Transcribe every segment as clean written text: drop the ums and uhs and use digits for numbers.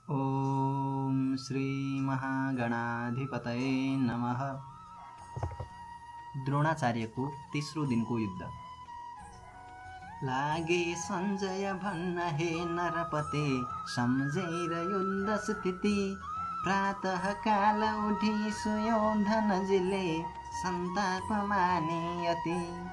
ओम श्री महागणाधिपतये नमः। द्रोणाचार्यको तेस्रो दिनको युद्ध। लागे सञ्जय भन्न हे नरपते, सम्झेर युद्ध स्थिति। प्रातः काल उठी सुयोधनजीले, सन्ताप माने अति।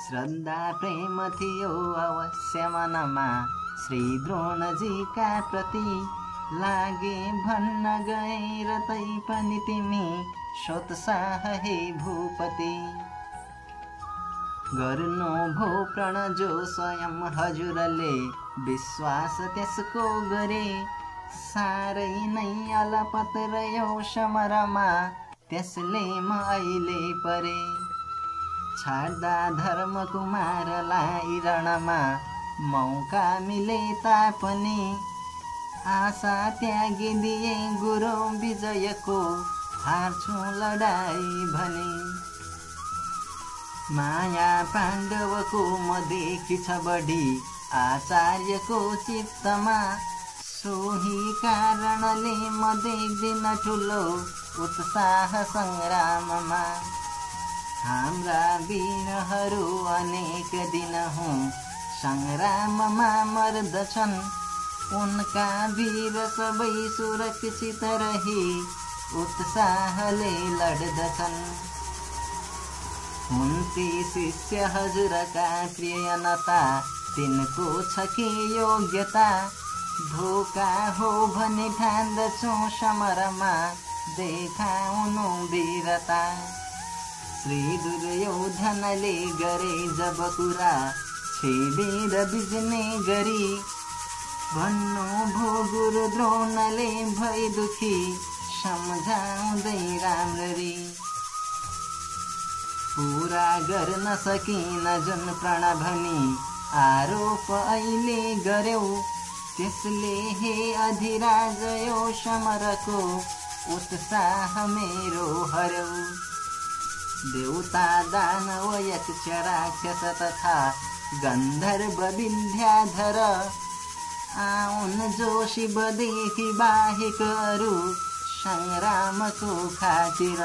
श्रद्धा प्रेम थियो अवश्य मनमा, श्री द्रोणजीका प्रति। लागे भन्न गएर तैपनि तिमी, सोत्साह हे भूपति। गर्नु भो प्रण जो स्वयं हजुरले, विश्वास त्यसको गरे। साह्रै नै अलपत रह्यो समरमा, त्यसले म अहिले परे। छाड्दा धर्म कुमारलाई रणमा, मौका मिले तापनि। आशा त्यागिदिए गुरु विजयको, हार्छु लडाई भने। माया पाण्डवको म देखि छ बढी, आचार्यको चित्तमा। सोही कारणले म देख्दिन ठुलो, उत्साह सङ्ग्राममा। हाम्रा वीरहरू अनेक दिन हुँ, सङ्ग्राममा मर्दछन्। उनका वीर सबै सुरक्षित रही, उत्साहले लड्दछन्। हुन्ती शिष्य हजुरका प्रिय नता, तिनको छ कि योग्यता। धोका हो भने ठान्दछौँ समरमा, देखाउनु वीरता। श्री दुर्योधनले गरे जब कुरा, छेडेर बिज्ने गरी। भन्नु भो गुरु द्रोणले भई दुखी, सम्झाउँदै राम्ररी। पूरा गर्न सकिन जुन प्रण भनी, आरोप अहिले गर्यौ। त्यसले हे अधिराज यो समरको, उत्साह मेरो हर्यौ। देवता दानव यक्ष राक्षस तथा, गन्धर्व विद्याधर। आउन् जो शिवदेखि बाहेक अरू, सङ्ग्रामको खातिर।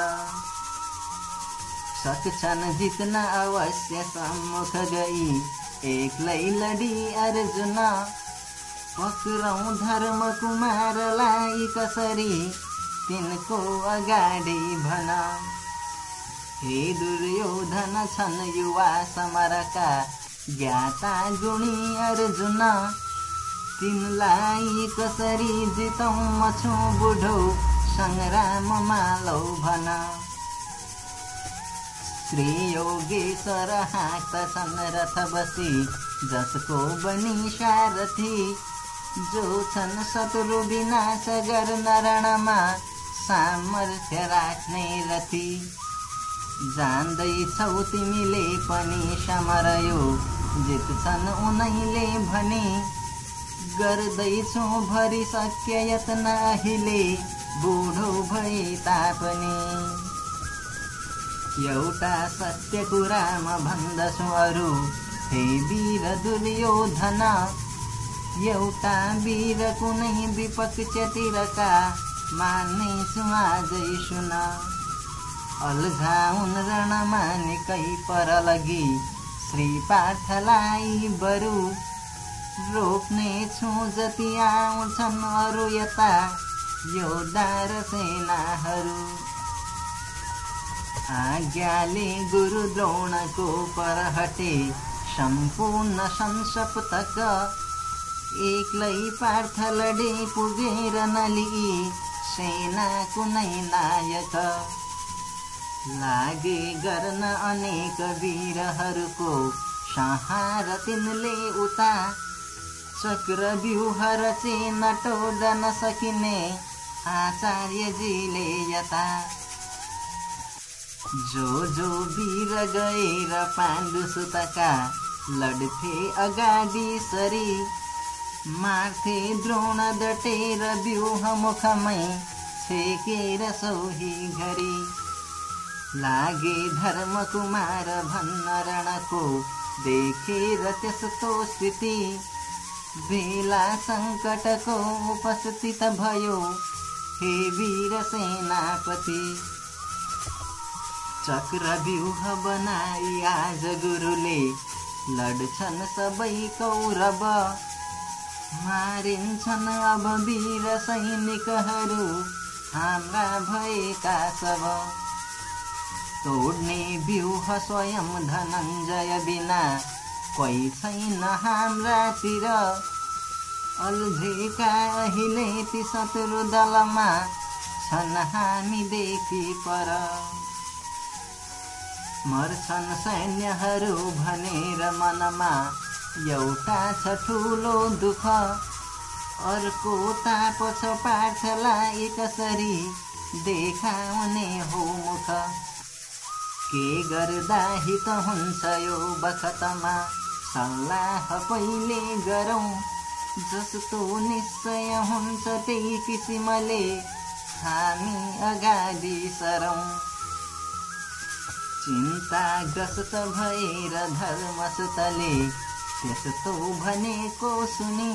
सक्छन् जित्न अवश्य सम्मुख गई, एक्लै लडी अर्जुन। पक्रौँ धर्म कुमारलाई कसरी, तिनको अगाडि भन। हे दुर्योधन छन् युवा समरका, ज्ञाता गुणी अर्जुन। तिनलाई कसरी जितौँ म छु बुढो, सङ्ग्राममा लौ भन। श्री योगेश्वर हाँक्दछन् रथ बसी, जसको बनी सारथी। जो छन् शत्रु विनाश गर्न रणमा, सामर्थ्य राख्ने रथी। जान्दैछौ तिमीले पनि समरयो, जित्छन् उनैले भने। गर्दैछु भरिसक्य यत्न अहिले, बुढो भए तापनि। एउटा सत्य कुरा म भन्दछु अरू, हे वीर दुर्योधन। एउटा वीर कुनै विपक्षतिरका, मान्नेछु आजै सुन। अल्झाउन् रणमा निकै पर लगी, श्री पार्थलाई बरु। रोक्ने छु जति आउँछन् अरू यता, योद्धा र सेनाहरू। आज्ञाले गुरु द्रोणको पर हटे, सम्पूर्ण संसप्तक। एक्लै पार्थ लडे पुगेर नलिई, सेना कुनै नायक। लागे गर्न अनेक वीरहरूको, संहार तिनले उता। चक्र व्यूह रचे नटोड नसकिने, आचार्यजीले यता। जो वीर गएर पाण्डुसुतका, लड्थे अगाडि सरी। मार्थे द्रोण डटेर व्यूह मुखमै, छेकेर सोही घरी। लागे धर्म कुमार भन्न रणको, देखेर त्यस्तो स्थिति। बेला सङ्कटको उपस्थित भयो हे वीर सेनापति। चक्रव्यूह बनाई आज गुरुले लड्छन् सबै कौरव। मारिन्छन् अब वीर सैनिकहरू हाम्रा भएका सब। तोड्ने व्यूह स्वयं धनञ्जय बिना कोही छैन हाम्रातिर। अल्झेका अहिले ती शत्रु दलमा छन् हामीदेखि पर। मर्छन् सैन्यहरू भनेर मनमा एउटा छ ठुलो दुःख। अर्को ताप छ पार्थलाई कसरी देखाउने हो मुख। के गर्दा हित हुन्छ यो बखतमा सल्लाह पहिले गरौँ। जस्तो निश्चय हुन्छ त्यही किसिमले हामी अगाडि सरौँ। चिन्ताग्रस्त भएर धर्मसुतले त्यस्तो भनेको सुनि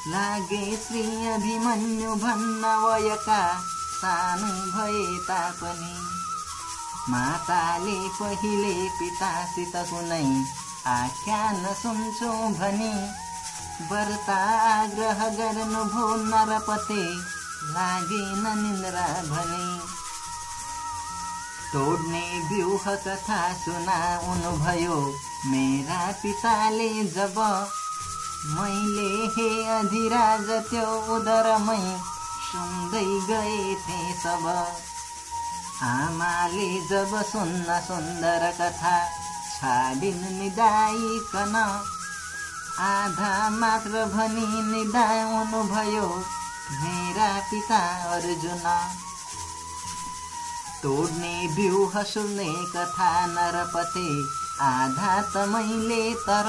लागे श्री अभिमन्यु भन्न वयका सानो भए तापनि। माताले पहिले पितासित कुनै आख्यान सुन्छौ भनी व्रत आग्रह गर्नुभो नरपते लागेन निन्द्रा भने। तोड्ने व्यूह कथा सुनाउनु भयो मेरा पिताले जब। मैले हे अधिराज त्यो उदरमै सुन्दै गए थिए सब। आमाले जब सुन्न सुन्दर कथा छाडिन् निदाइकन। आधा मात्र भनी निदाउनु भयो मेरा पिता अर्जुन। तोड्ने व्यूह सुन्ने कथा नरपते आधा त मैले तर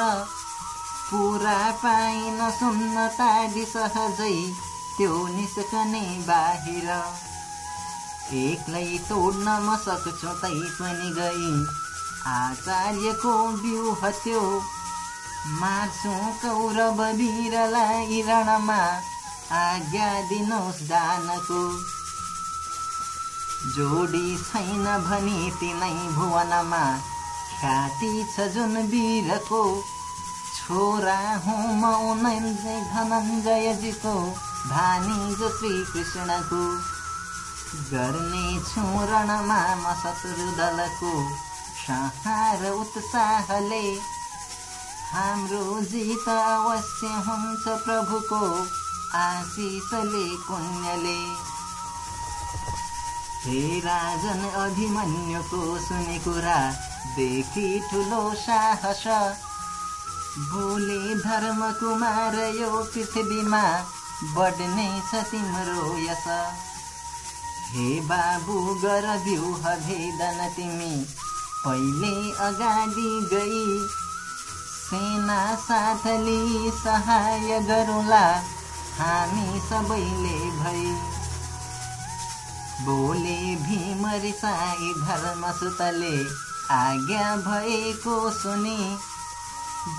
पुरा पाइन सुन्न ताडी सहजै त्यो निस्कने बाहिर। एक्लै तोड्न म सक्छु तै पनि गई आचार्यको व्यूह त्यो। मार्छु कौरव वीरलाई रणमा आज्ञा दिनुहोस् जानको। जोडी छैन भनी तिनै भुवनमा ख्याति छ जुन वीरको। छोरा हुँ म उनै धनञ्जयजीको धानी जो श्री कृष्णको। गर्नेछु रणमा म शत्रु दलको संहार उत्साहले। हाम्रो जित अवश्य हुन्छ प्रभुको आशिषले पुण्यले। हे राजन अभिमन्युको सुने कुरा देखि ठुलो साहस। बोले धर्म कुमार यो पृथ्वीमा बढ्ने छ तिम्रो यश। हे बाबु गर व्यूह भेदन तिमी पहिले अगाडि गई। सेना साथ लिई सहाय गरौँला हामी सबैले भई। बोले भीम रिसाई धर्मसुतले आज्ञा भएको सुनि।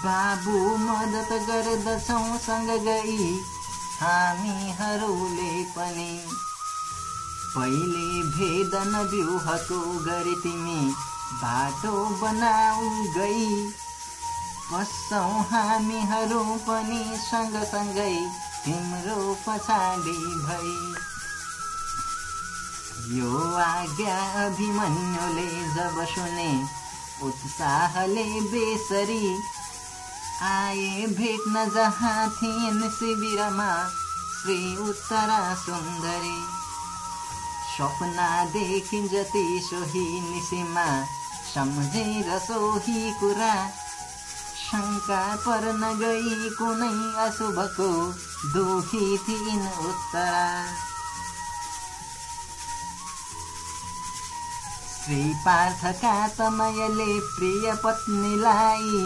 बाबु मद्दत गर्दछौँ सँग गई हामीहरूले पनि। पहिले भेदन व्यूहको गरी तिमी बाटो बनाऊ गई। बस्छौँ हामीहरू पनि सँगसँगै तिम्रो पछाडि भई। यो आज्ञा अभिमन्युले जब सुने उत्साहले बेसरी। आए भेट्न जहाँ थिइन् शिविरमा श्री उत्तरा सुन्दरी। सपना देखिन् जति सोही निसीमा सम्झेर सोही कुरा। शङ्का पर्न गई कुनै अशुभको दुखी थिइन् उत्तरा। श्री पार्थका तनयले प्रिय पत्नीलाई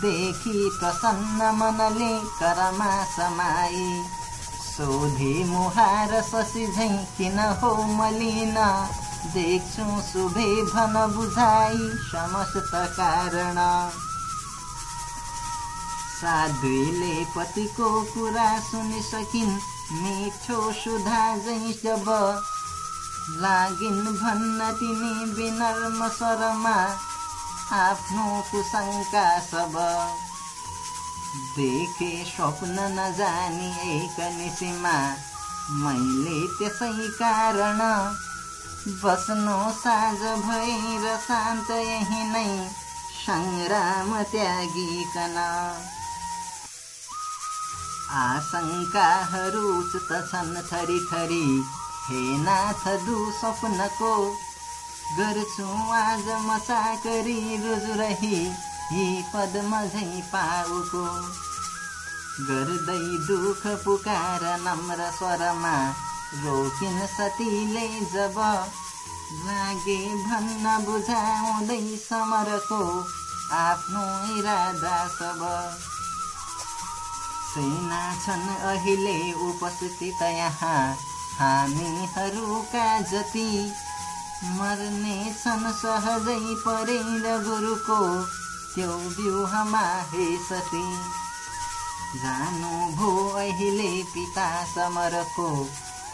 देखि प्रसन्न मनले करमा समाई। सोधे मुहार शशी झैं किन हो मलिन। देख्छु शुभे भन बुझाई समस्त कारण। साधुले पतिको कुरा सुनिसकिन्, मिठो सुधा झैं जब लागिन् भन्न तिनी विनर्म स्वरमा आफ्नो कुशंका सब। देखे स्वप्न नजानी एक निशिमा, मैले त्यसै कारण बस्नु साँझ भएर शान्त यही नै संग्राम त्यागिकन। आशंकाहरू उच्चतछन् थरी थरी, हे नाथ दुःस्वप्नको गर्छु आज म चाकरी रुजुरही, यी पद्म झैं पाउको। गर्दै दुःख पुकार नम्र स्वरमा, रोकिन् सतीले जब लागे भन्न बुझाउँदै समरको आफ्नो इरादा सब। सेना छन् अहिले उपस्थित यहाँ, हामीहरूका जति मर्ने छन् सहजै परेर गुरुको त्यो व्यूहमा हे सती। जानु भो अहिले पिता समरको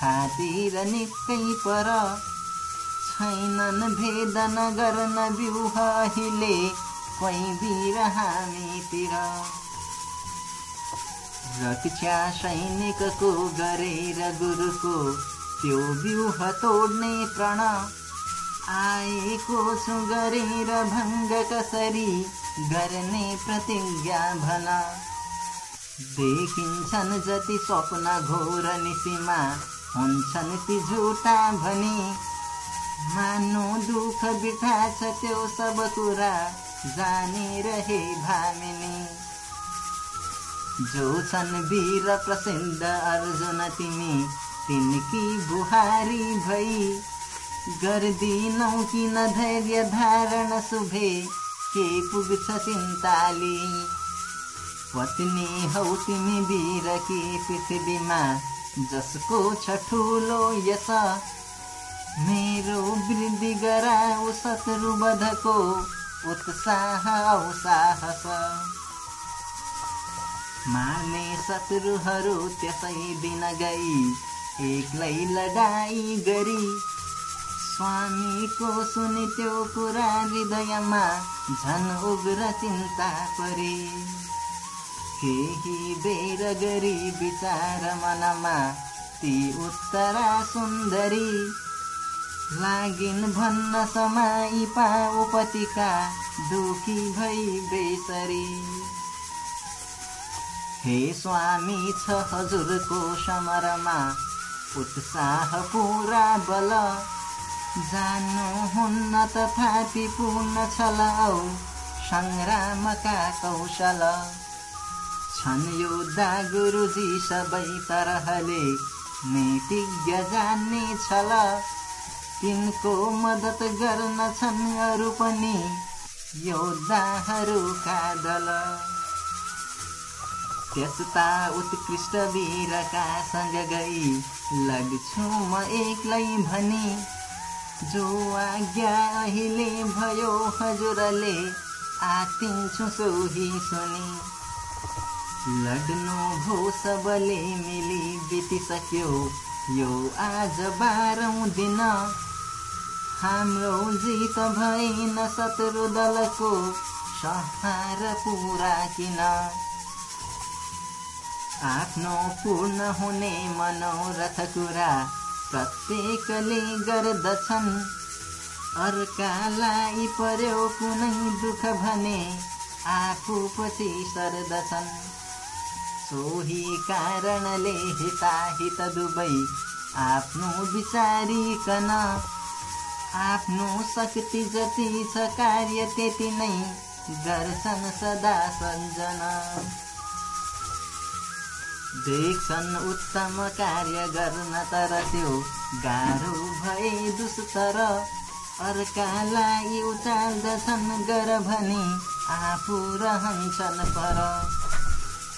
खातिर निकै पर, छैनन् भेदन गर्न व्यूह अहिले कोही वीर हामीतिर। रक्षा सैनिकको गरेर गुरुको त्यो व्यूह तोड्ने प्रण, आएको छु गरेर भङ्ग कसरी गर्ने प्रतिज्ञा भन। देखिन्छन् जति स्वप्न घोर निशिमा, हुन्छन् ती झुटा भनी, मान्नु दुःख बिठा छ त्यो सब कुरा जानी रहे भामिनी। जो छन् वीर प्रसिद्ध अर्जुन तिमी, तिनकी बुहारी भई गर्दिनौ किन धैर्य धारण शुभे, के पुग्छ चिन्ताली। पत्नी हौ तिमी वीरकी पृथ्वीमा, जसको छ ठुलो यश, मेरो वृद्धि गराऊ शत्रु वधको उत्साह औ साहस। मार्ने शत्रुहरू त्यसै दिन गई, एक्लै लडाई गरी, स्वामीको सुनि त्यो कुरा हृदयमा झन् उग्र चिन्ता परे। केही बेर गरी विचार मनमा ती उत्तरा सुन्दरी, लागिन् भन्न समाई पाउपतिका दुखी भई बेसरी। हे स्वामी छ हजुरको समरमा उत्साह पुरा बल, जान्नुहुन्न तथापि पूर्ण छल औ संग्रामका कौशल। छन् योद्धा गुरुजी सबै तरहले, नीतिज्ञ जान्ने छल, तिनको मद्दत गर्न छन् अरू पनि योद्धाहरूका दल। त्यस्ता उत्कृष्ट वीरका सँग गई, लग्छु म एक्लै भनी, जो आज्ञा अहिले भयो हजुरले आतिन्छु सोही सुनि। लड्नु भो सबले मिली बितिसक्यो यो आज 12औं दिन, हाम्रो जित भएन शत्रु दलको संहार पुरा किन। आफ्नो पूर्ण हुने मनोरथ कुरा प्रत्येकले गर्दछन्, अर्कालाई पर्यो कुनै दुःख भने आफू पछि सर्दछन्। सोही कारणले हिताहित दुवै आफ्नो विचारिकन, आफ्नो शक्ति जति छ कार्य त्यति नै गर्छन् सदा सञ्जन। देख्छन् उत्तम कार्य गर्न तर त्यो गाह्रो भए दुस्तर, अर्कालाई उचाल्दछन् गर भनी आफू रहन्छन् पर।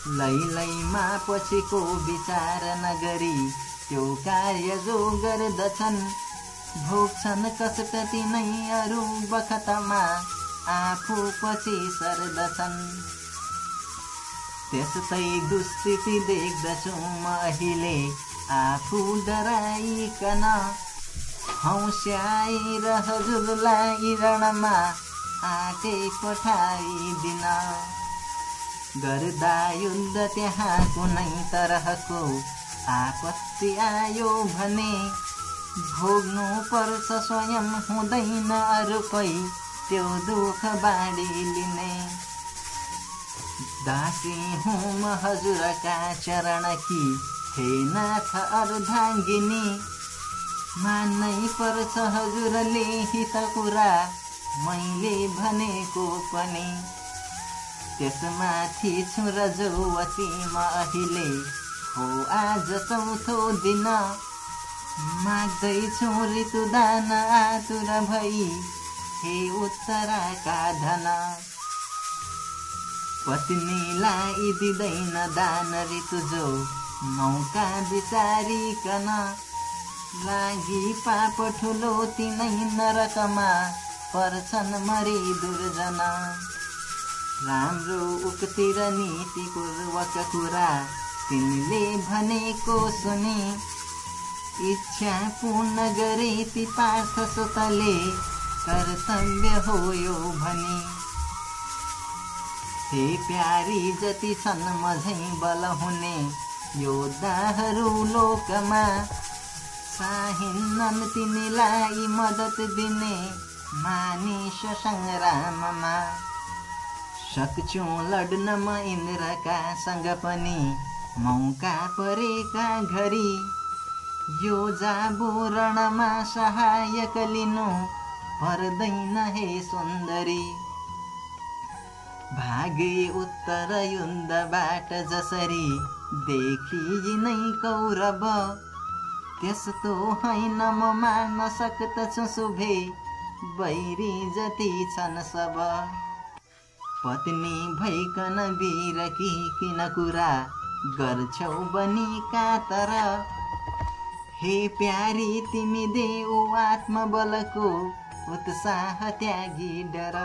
लैलैमा पछिको विचार नगरी त्यो कार्य जो गर्दछन्, भोग्छन् कष्ट तिनै अरू बखतमा आफू पछि सर्दछन्। त्यस्तै दुस्थिति देख्दछु म अहिले आफू डराइकन हौस्याएर हजुरलाई रणमा आँटे पठाइदिन गर्दा युद्ध त्यहाँ कुनै तरहको आपत्ति आयो भने भोग्नु पर्छ स्वयं हुँदैन अरूकै त्यो दुःख बाँडिलिने दासी हुँ म हजुरका चरण कि हे नाथ अर्धाङ्गिनी मान्नै पर्छ हजुरले हित कुरा मैले भनेको पनि त्यसमाथि छु रजौवती म अहिले हो आज चौथो दिन माग्दैछु ऋतुदान आतुर भई हे उत्तराका धन पत्नीलाई दिँदैन दान ऋतुजो मौका विचारिकन लागि पाप ठुलो तिनै नरकमा पर्छन् मरी दुर्जना राम्रो उक्ति र नीतिपूर्वक कुरा तिमीले भनेको सुनि इच्छा पूर्ण गरेती पार्थ सुतले कर्तव्य हो यो भनी हे प्यारी जति छन् मझै बल हुने योद्धाहरू लोकमा चाहिन्नन् तिमीलाई मद्दत दिने मानिस सङ्ग्राममा सक्छु लड्न म इन्द्रका सँग पनि मौका परेका घरी यो जाबो रणमा सहायक लिनु पर्दैन हे सुन्दरी भागे उत्तर युद्धबाट जसरी देखि नै कौरव त्यस्तो होइन म मान्न सक्दछु शुभे बैरी जति छन् सब पत्नी भइकन वीर कि किन कुरा गर्छौ बनी कातर हे प्यारी तिमी देऊ आत्मबलको उत्साह त्यागी डर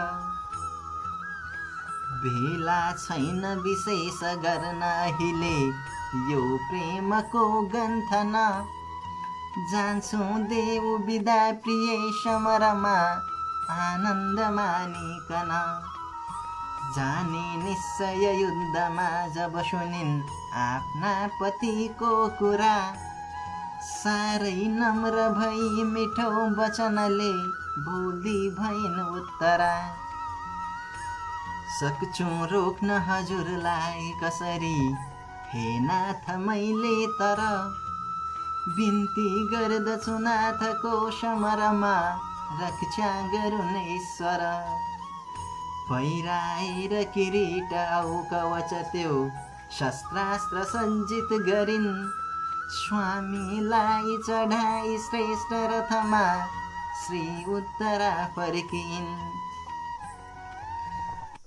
भेला छैन विशेष गर्न अहिले यो प्रेमको गन्थन जान्छु देऊ विदा प्रिय समरमा आनन्द मानिकन जाने निश्चय युद्धमा जब सुनिन् आफ्ना पतिको कुरा साह्रै नम्र भई मिठो वचनले बोली भइन् उत्तरा सक्छु रोक्न हजुरलाई कसरी हे नाथ मैले तर बिन्ती गर्दछु नाथको समरमा रक्षा गरुन् ईश्वर पहिराएर किरीट औ कवच त्यो शस्त्रास्त्र सज्जित गरिन् स्वामीलाई चढाई श्रेष्ठ रथमा श्री उत्तरा फर्किन्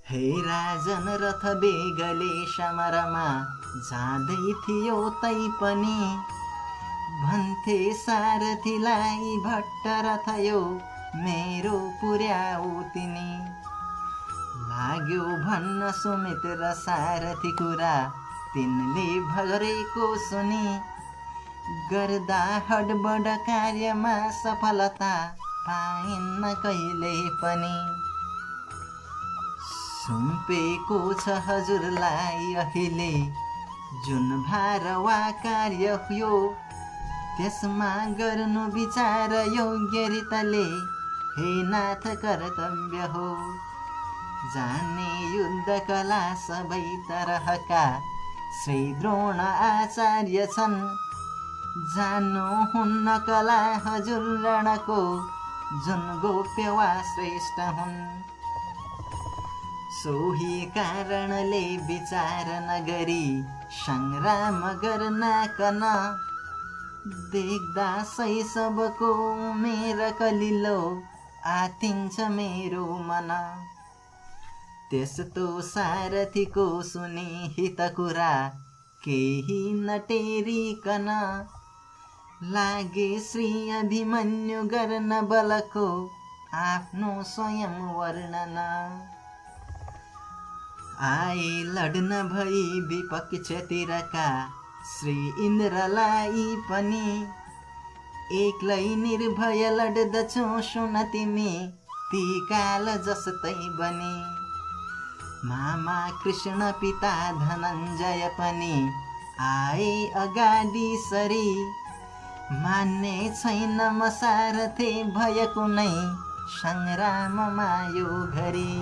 हे राजन रथ बेगले समरमा जाँदै थियो तै पनि भन्थे सारथीलाई भट्ट रथ यो मेरो पुर्याऊ तिनी लाग्यो भन्न सुमित्र सारथी कुरा तिनले भरेको सुनि गर्दा हडबड कार्यमा सफलता पाइन्न कहिले पनि सुम्पेको छ हजुरलाई अहिले जुन भार वा कार्य यो त्यसमा गर्नु विचार योग्य रीतले हे नाथ कर्तव्य हो जाने युद्ध कला सबै तरहका श्री द्रोण आचार्य छन् जान्नु हुन्न कला हजुर रणको जुन गोप्य वा श्रेष्ठ हुन् सोही कारणले विचार नगरी संग्राम गर्नकन देख्दा शैशवको मेरा कलिलो आतिन्छ मेरो मन त्यस्तो सारथीको सुनि हित कुरा केही नटेरिकन लागे श्री अभिमन्यु गर्न बलको आफ्नो स्वयं वर्णन आए लड्न भई विपक्षतिरका श्री इन्द्रलाई पनि एक्लै निर्भय लड्दछौ सुन तिमी ती काल जस्तै बनी। मामा कृष्ण पिता धनञ्जय पनि आए अगाडि सरी मान्ने छैन म सारथे भय कुनै सङ्ग्राममा यो घरी।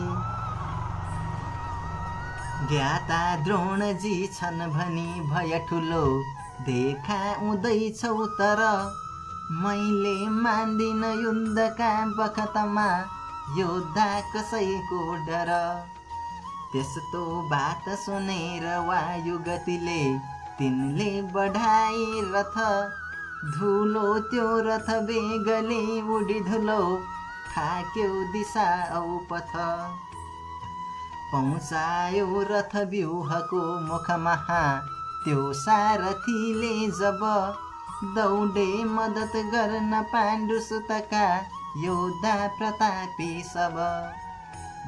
ज्ञाता द्रोणजी छन् भनी भय ठुलो देखाउँदैछौ तर मैले मान्दिन युद्धका बखतमा योद्धा कसैको डर। त्यस्तो बात सुनेर वायु गतिले तिनले बढाई रथ धुलो त्यो रथ बेगले उडी धुलो थाक्यो दिशा औपथ। पहुँचायो रथ व्यूहको मुखमा त्यो सारथीले जब दौडे मद्दत गर्न पाण्डुसुतका योद्धा प्रतापी सब।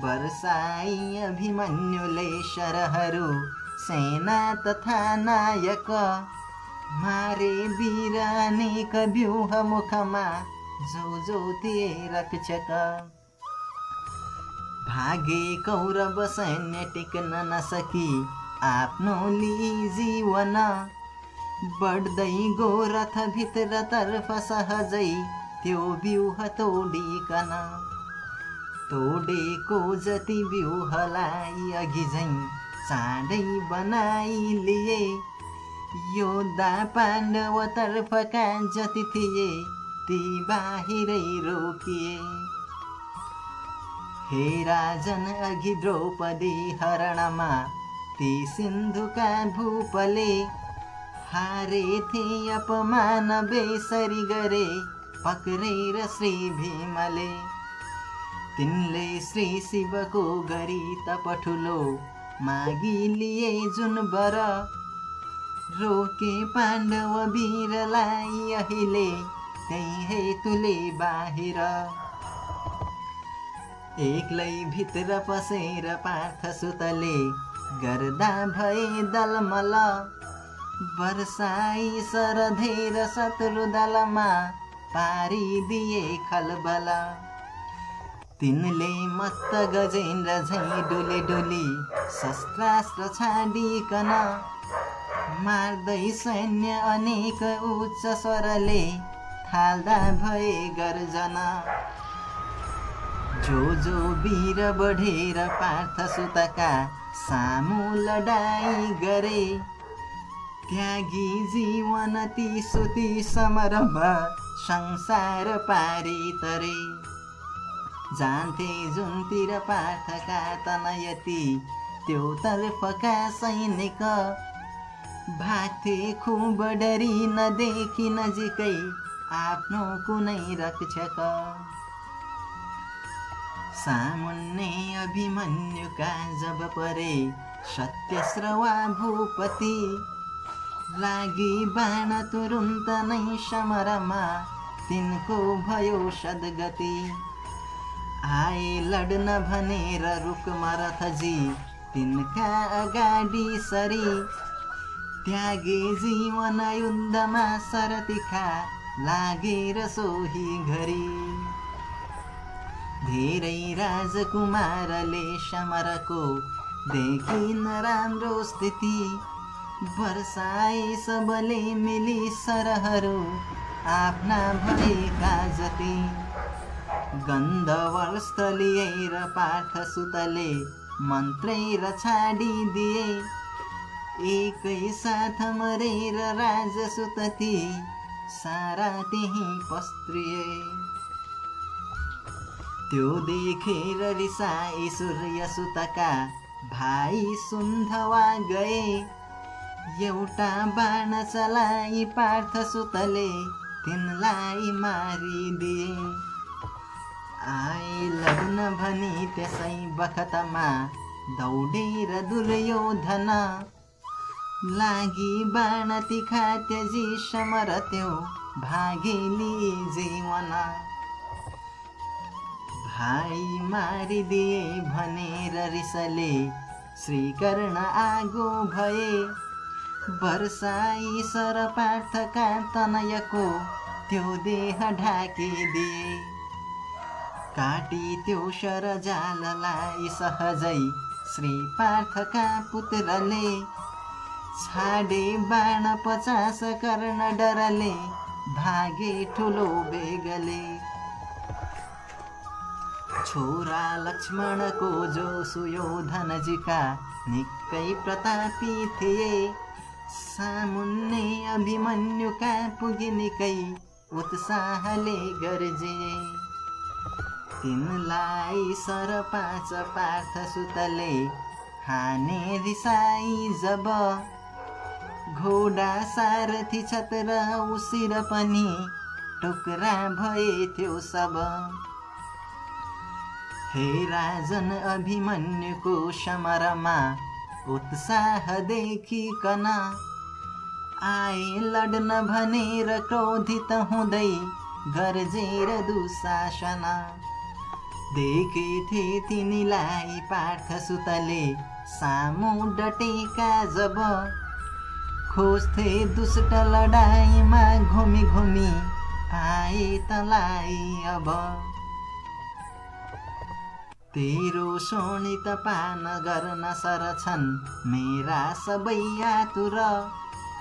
वर्षाई अभिमन्युले शरहरू सेना तथा नायक मारे वीर अनेक व्यूह मुखमा जो थिए रक्षक। भागे कौरव सैन्य टिक्न नसकी आफ्नो लिई जीवन बढ्दै गो रथ भित्र तर्फ सहजै त्यो व्यूह तोडिकन। तोडेको जति व्यूहलाई अघि झैं चाँडै बनाई लिए योद्धा पाण्डव तर्फका जति थिए ती बाहिरै रोकिए। हे राजन अघि द्रौपदी हरणमा ती सिन्धुका भूपले हारे थे अपमान बेसरी गरे पक्रेर श्री भीमले। तिनले श्री शिवको गरी तप ठुलो मागी लिए जुन वर रोके पाण्डव वीरलाई अहिले त्यही हेतुले बाहिर। एक्लै भित्र पसेर पार्थसुतले गर्दा भए दलमल वर्षाई सरधेर शत्रु दलमा पारिदिए खलबल। तिनले मत्त गजेन्द्र झैं डोली डोली शस्त्रास्त्र छाडिकन मार्दै सैन्य अनेक उच्च स्वरले थाल्दा भए गर्जन। जो वीर बढेर पार्थसुतका सामु लडाई गरे त्यागी जीवन ती सुती समरमा संसार पारी तरे। जान्थे जुनतिर पार्थका तनयती त्यो तर्फका सैनिक भाग्थे खुब डरी नदेखि नजिकै आफ्नो कुनै रक्षक। सामुन्ने अभिमन्युका जब परे सत्यश्रवा भूपति लागि बाण तुरुन्त नै समरमा तिनको भयो सद्गति। आए लड्न भनेर रुक्मरथजी तिनका अगाडि सरी त्यागे जीवन युद्धमा सरतिखा लागेर सोही घरी। धेरै राजकुमारले समरको देखि नराम्रो स्थिति वर्षाए सबले मिली सरहरू आफ्ना भएका जति। गन्धर्वस्थलिएर पार्थसुतले मन्त्रेर छाडिदिए एकै साथ मरेर राजसुतती सारा त्यही पस्त्रिए। त्यो देखेर रिसाए सूर्यसुतका भाइ सुन्धवा गए एउटा बाण चलाई पार्थसुतले तिनलाई मारिदिए। आए लग्न भनी त्यसै बखतमा दौडेर दुर्योधन लागि बाण तिखा त्यजी समर त्यो भागेली जीवन। भाइ मारिदिए भनेर रिसले श्रीकर्ण आगो भए। वर्षाई सर पार्थका तनयको त्यो देह ढाकिदिए। काटी त्यो शरजाललाई सहजै श्री पार्थका पुत्रले। छाडे बाण 50 कर्ण डरले भागे ठुलो बेगले। छोरा लक्ष्मणको जो सुयोधनजीका निकै प्रतापी थिए। सामुन्ने अभिमन्युका पुगी निकै उत्साहले गर्जिए। तिनलाई सर 5 पार्थ सुतले हाने रिसाई जब। घोडा सारथी छत्र उसिर पनि टुक्रा भए थियो सब। हे राजन अभिमन्युको समरमा उत्साह देखिकन आए लड्न भनेर क्रोधित हुँदै गर्जेर दुशासन। देखेथे तिनीलाई पार्थ सुतले सामु डटेका जब। खोज्थे दुष्ट लडाईँमा घुमी घुमी पाए तलाई अब। तेरो शोणित पान गर्न सरछन् मेरा सबै आतुर।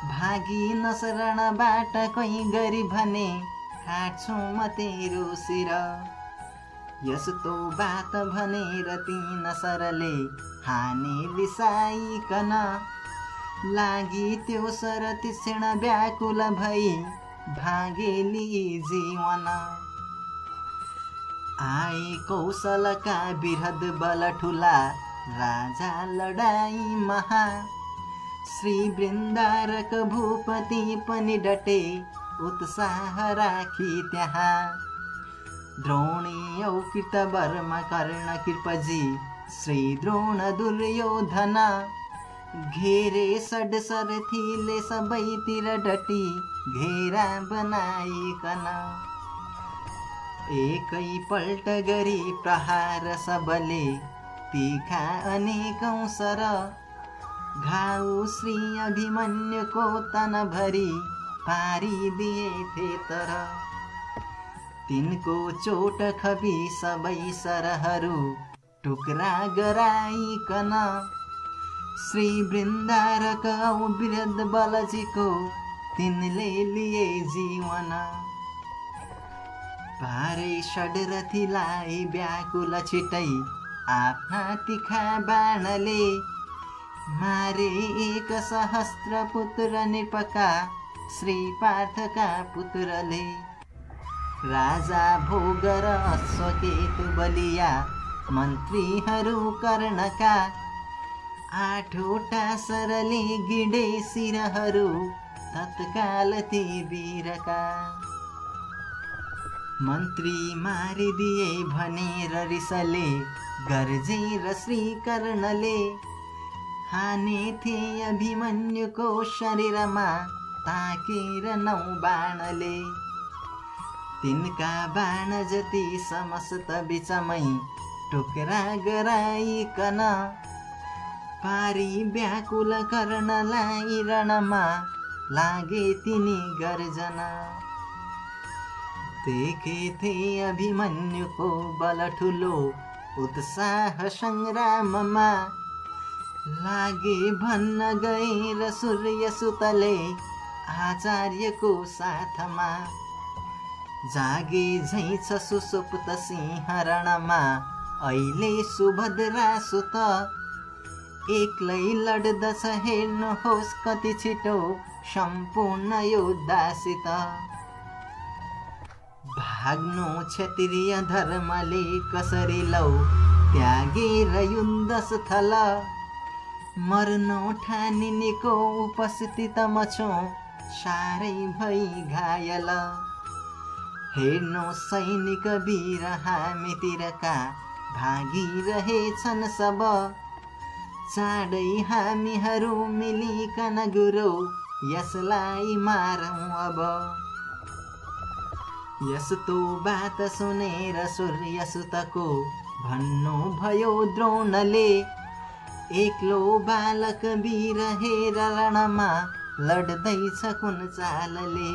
भागी नशरणबाट कोही गरी भने काट्छु म तेरो शिर। यस्तो बात भनेर तीन सरले हाने रिसाइकन लागि त्यो सर तीक्ष्ण व्याकुल भई भागेली जीवन। आए कौशलका बृहद बल ठुला राजा लडाई महा। श्री वृन्दारक भूपति पनि डटे उत्साह राखी त्यहाँ। द्रोणी औ कृतवर्मा कर्ण कृपजी श्री द्रोण दुर्योधन। घेरे षड्शरथीले सबैतिर डटी घेरा बनाइकन। एकै पल्ट गरी प्रहार सबले तीखा अनेकौं सर। घाउ श्री अभिमन्युको तनभरि पारिदिएथे तर। तिनको चोट खबी सबै सरहरू टुक्रा गराइकन। श्री वृन्दारक औ वृहद बलजीको तिनले लिए जीवन। पारे षड्रथीलाई व्याकुल छिटै आफ्ना तिखा बाणले। मारे 1,000 पुत्र निपका श्री पार्थका पुत्रले। राजा भोग र अश्वकेतु बलिया मन्त्रीहरू कर्णका। 8वटा सरले गिडे शिरहरू तत्काल ती वीरका। मन्त्री मारिदिए भनेर रिसले गर्जेर श्री कर्णले। हानेथे अभिमन्युको शरीरमा ताकेर 9 बाणले। तिनका बाण जति समस्त बिचमै टुक्रा गराइकन। पारी व्याकुल कर्णलाई रणमा लागे तिनी गर्जना। देखेथे अभिमन्युको बल ठुलो उत्साह संग्राममा। लागे भन्न गएर सूर्य सुतले आचार्यको साथमा। जागे झैं छ सुसुप्त सिंह रणमा अहिले सुभद्रा सुत। एक्लै लड्दछ हेर्नुहोस् कति छिटो सम्पूर्ण योद्धासित। भाग्नु क्षत्रिय धर्मले कसरी लौ त्यागेर युद्धस्थल। मर्नु ठानिनेको उपस्थितमा छु साह्रै भई घायल। हेर्नु सैनिक वीर हामीतिरका भागिरहेछन् सब। चाँडै हामीहरू मिलिकन गुरु यसलाई मारौँ अब। यस्तो बात सुनेर सूर्यसुतको भन्नु भयो द्रोणले। एक्लो बालक वीर हेर रणमा लड्दैछ कुन चालले।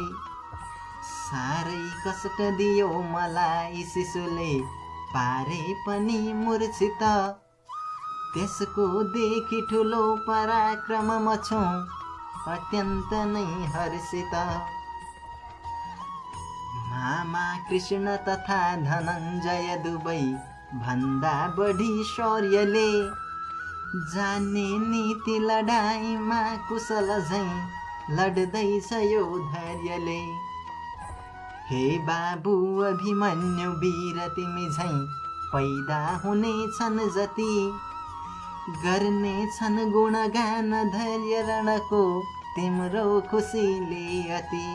साह्रै कष्ट दियो मलाई शिशुले पारे पनि मूर्छित। त्यसको देखि ठुलो पराक्रम म छु अत्यन्त नै हर्षित। मामा कृष्ण तथा धनञ्जय दुवै भन्दा बढी शौर्यले जाने नीति लडाईँमा कुशल झैं लड्दैछ यो धैर्यले। हे बाबु अभिमन्यु वीर तिमी झैं पैदा हुनेछन् जति गर्नेछन् गुणगान धैर्य रणको तिम्रो खुसीले अति।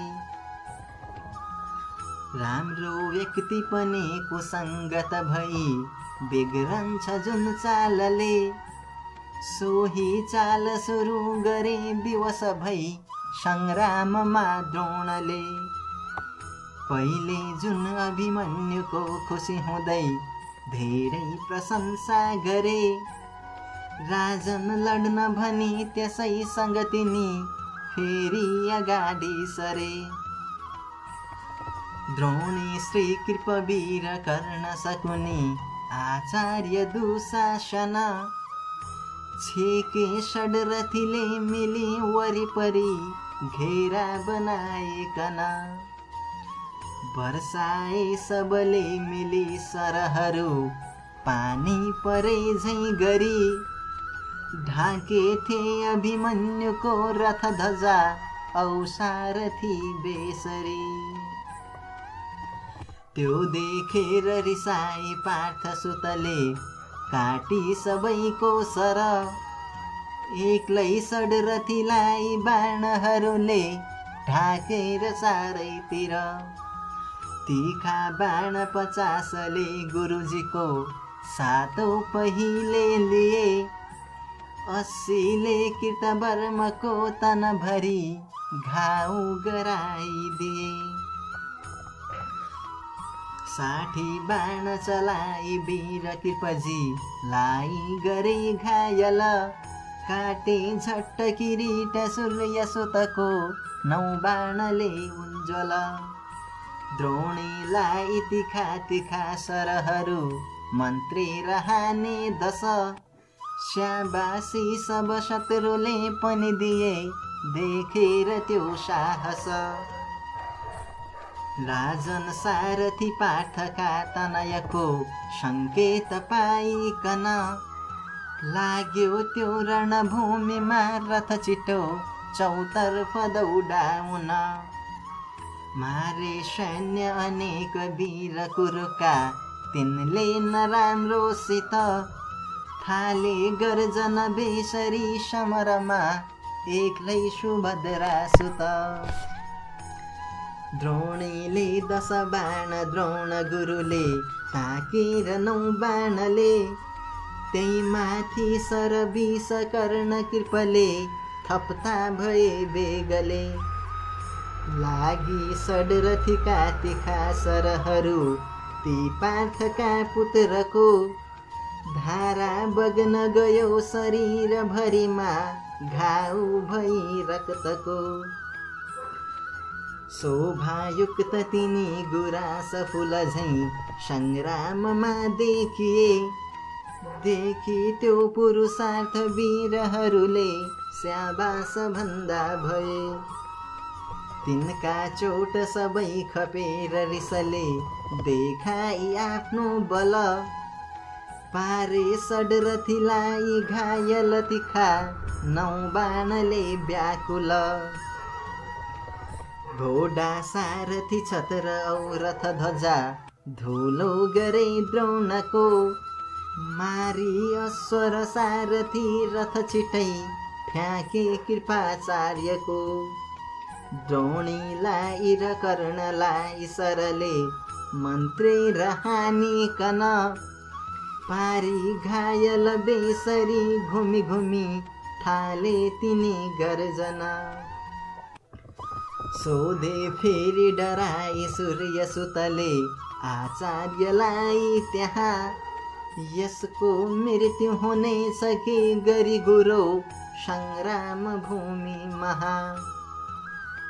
राम्रो व्यक्ति पनि कुसङ्गत भई बिग्रन्छ जुन चालले। सोही चाल सुरु गरे विवश भई सङ्ग्राममा द्रोणले। पहिले जुन अभिमन्युको खुसी हुँदै धेरै प्रशंसा गरे। राजन लड्न भनी त्यसैसँग तिनी फेरि अगाडि सरे। द्रोणी श्री कृपवीर कर्ण शकुनी आचार्य दुशासन छेके षड्रथीले मिली वरिपरि घेरा बनाइकन। वर्षाए सबले मिली सरहरू पानी परे झैं गरी ढाके थे अभिमन्युको रथ ध्वजा औ सारथी बेसरी। त्यो देखेर रिसाई पार्थ सुतले काटी सबैको सर। एक्लै षड्रथीलाई बाणहरूले ढाकेर चारैतिर। तीखा बाण 50ले गुरुजीको 7 पहिले लिए। 80ले कृतवर्मको तनभरि घाउ गराइदिए। 60 बाण चलाई वीर कृपजी लाई गरे घायल। काटे झट्ट किरीट सूर्य सुतको 9 बाणले उज्ज्वल। द्रोणीलाई तिखा तिखा सरहरू मन्त्री रहने 10। स्याबासी सब शत्रुले पनि दिए देखेर त्यो साहस। राजन सारथी पार्थका तनयको सङ्केत पाइकन लाग्यो त्यो रणभूमिमा रथ छिटो चौतर्फ दौडाउन। मारे सैन्य अनेक वीर कुरुका तिनले नराम्रोसित। थाले गर्जन बेसरी समरमा एक्लै सुभद्रा सुत। द्रोणीले 10 बाण द्रोण गुरुले ताकेर 9 बाणले। त्यही माथि सर 20 कर्ण कृपले थप्ता भए बेगले। लागि षड्रथीका तिखा सरहरू ती पार्थका पुत्रको। धारा बग्न गयो शरीर भरिमा घाउ भई रक्तको। शोभायुक्त तिनी गुराँस फुल झैं सङ्ग्राममा देखिए। देखि त्यो पुरुषार्थ वीरहरूले स्याबास भन्दा भए। तिनका चोट सबै खपेर रिसले देखाई आफ्नो बल। पारे षड्रथीलाई घायल तिखा 9 बाणले व्याकुल। घोडा सारथी छत्र औ रथ ध्वजा धुलो गरे द्रोणको। मारी अश्वर सारथी रथ छिटै फ्याँके कृपाचार्यको। द्रोणीलाई र कर्णलाई सरले मन्त्री रहनिकन। पारी घायल बेसरी घुमी घुमी थाले तिनी गर्जन। सोधे फेरि डराई सूर्य सुतले आचार्यलाई त्यहाँ। यसको मृत्यु हुने सके गरी गुरु संग्राम भूमि महा।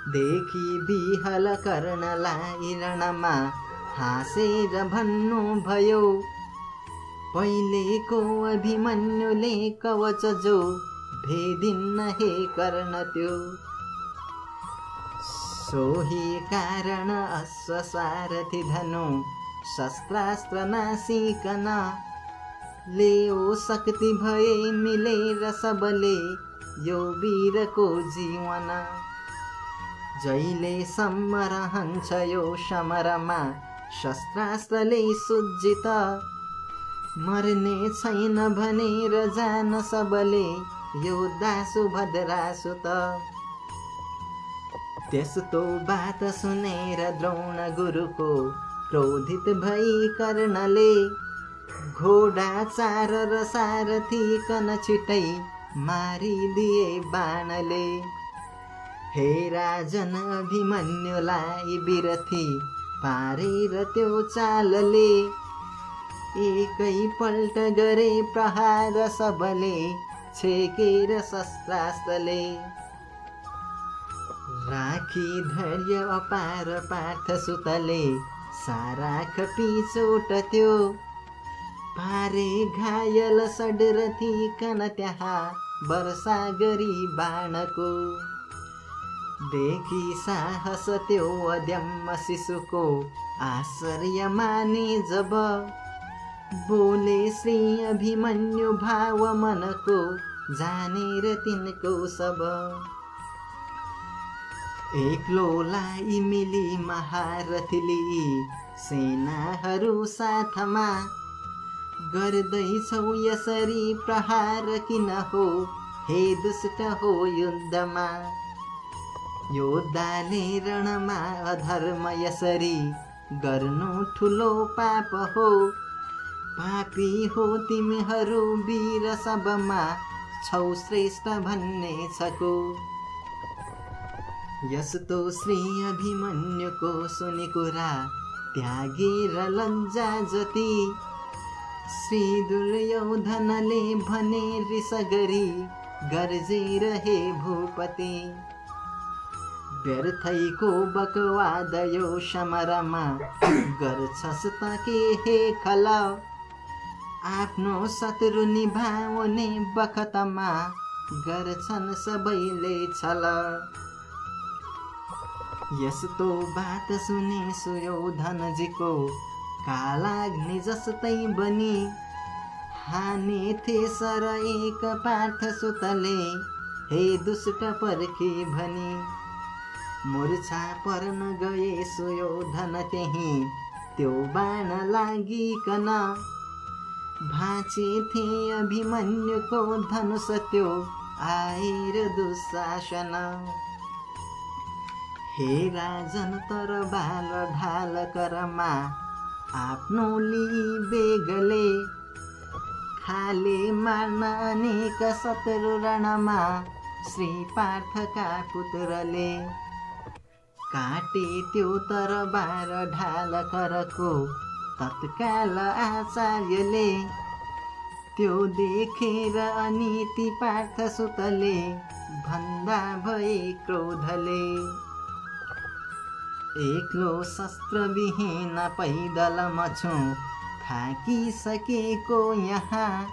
देखि बिहल कर्णलाई रणमा हाँसेर भन्नु भयो, पहिलेको अभिमन्युले कवच जो भेदिन्न हे कर्ण त्यो। सोही कारण अश्वसारथि धनु शस्त्रास्त्र नासिकन, लेओ शक्ति भए मिलेर सबले यो वीरको जीवन। जहिले सम्म रहन्छ यो समरमा शस्त्रास्त्रले सुज्जित, मर्ने छैन भनेर जान सबले योद्धा सुभद्रासुत। त्यस्तो बात सुनेर द्रोण गुरुको क्रोधित भई कर्णले, घोडा चार र सारथी कन छिटै मारिदिए बाणले। हे राजन अभिमन्युलाई बिरथी पारेर त्यो चालले, एकै पल्ट गरे प्रहार सबले छेकेर शस्त्रास्त्रले। राखी धैर्य अपार पार्थसुतले सारा खपी चोट त्यो, पारे घायल सडरथी कन त्यहाँ वर्षा गरी बाणको। देखि साहस त्यो अद्यम्म शिशुको आश्चर्य माने जब, बोले श्री अभिमन्यु भाव मनको जानेर तिनको सब। एक्लोलाई मिली महारथीले सेनाहरू साथमा, गर्दैछौ यसरी प्रहार किन हो हे दुष्ट हो युद्धमा। योद्धाले रणमा अधर्म यसरी गर्नु ठुलो पाप हो, पापी हो तिमीहरू वीर सबमा छौ श्रेष्ठ भन्ने छको। यस्तो श्री अभिमन्युको सुनि कुरा त्यागेर लज्जा जति, श्री दुर्योधनले भने रिस गरी गर्जेर हे भूपति। व्यर्थैको बकवाद यो समरमा गर्छस् त के हे खल, आफ्नो शत्रु निभाउने बखतमा गर्छन् सबैले छल। यस्तो बात सुने सुयोधनजीको कालाग्नि जस्तै बनी, हाने थे सर एक पार्थसुतले हे दुष्ट पर्खी भनी। मूर्छा पर्न गए सुयोधन त्यही त्यो बाण लागिकन, भाँचे थे अभिमन्युको धनुष त्यो आएर दुशासन। हे राजन तर बाल ढाल करमा आफ्नो ली बेगले, खाले मार्न अनेक शत्रु रणमा श्री पार्थका पुत्रले। काटे त्यो तर बार ढाल करको तत्काल आचार्यले, त्यो देखेर अनीति पार्थसुतले भन्दा भए क्रोधले। एक्लो शस्त्र विहीन पैदल मछु थाकिसकेको यहाँ,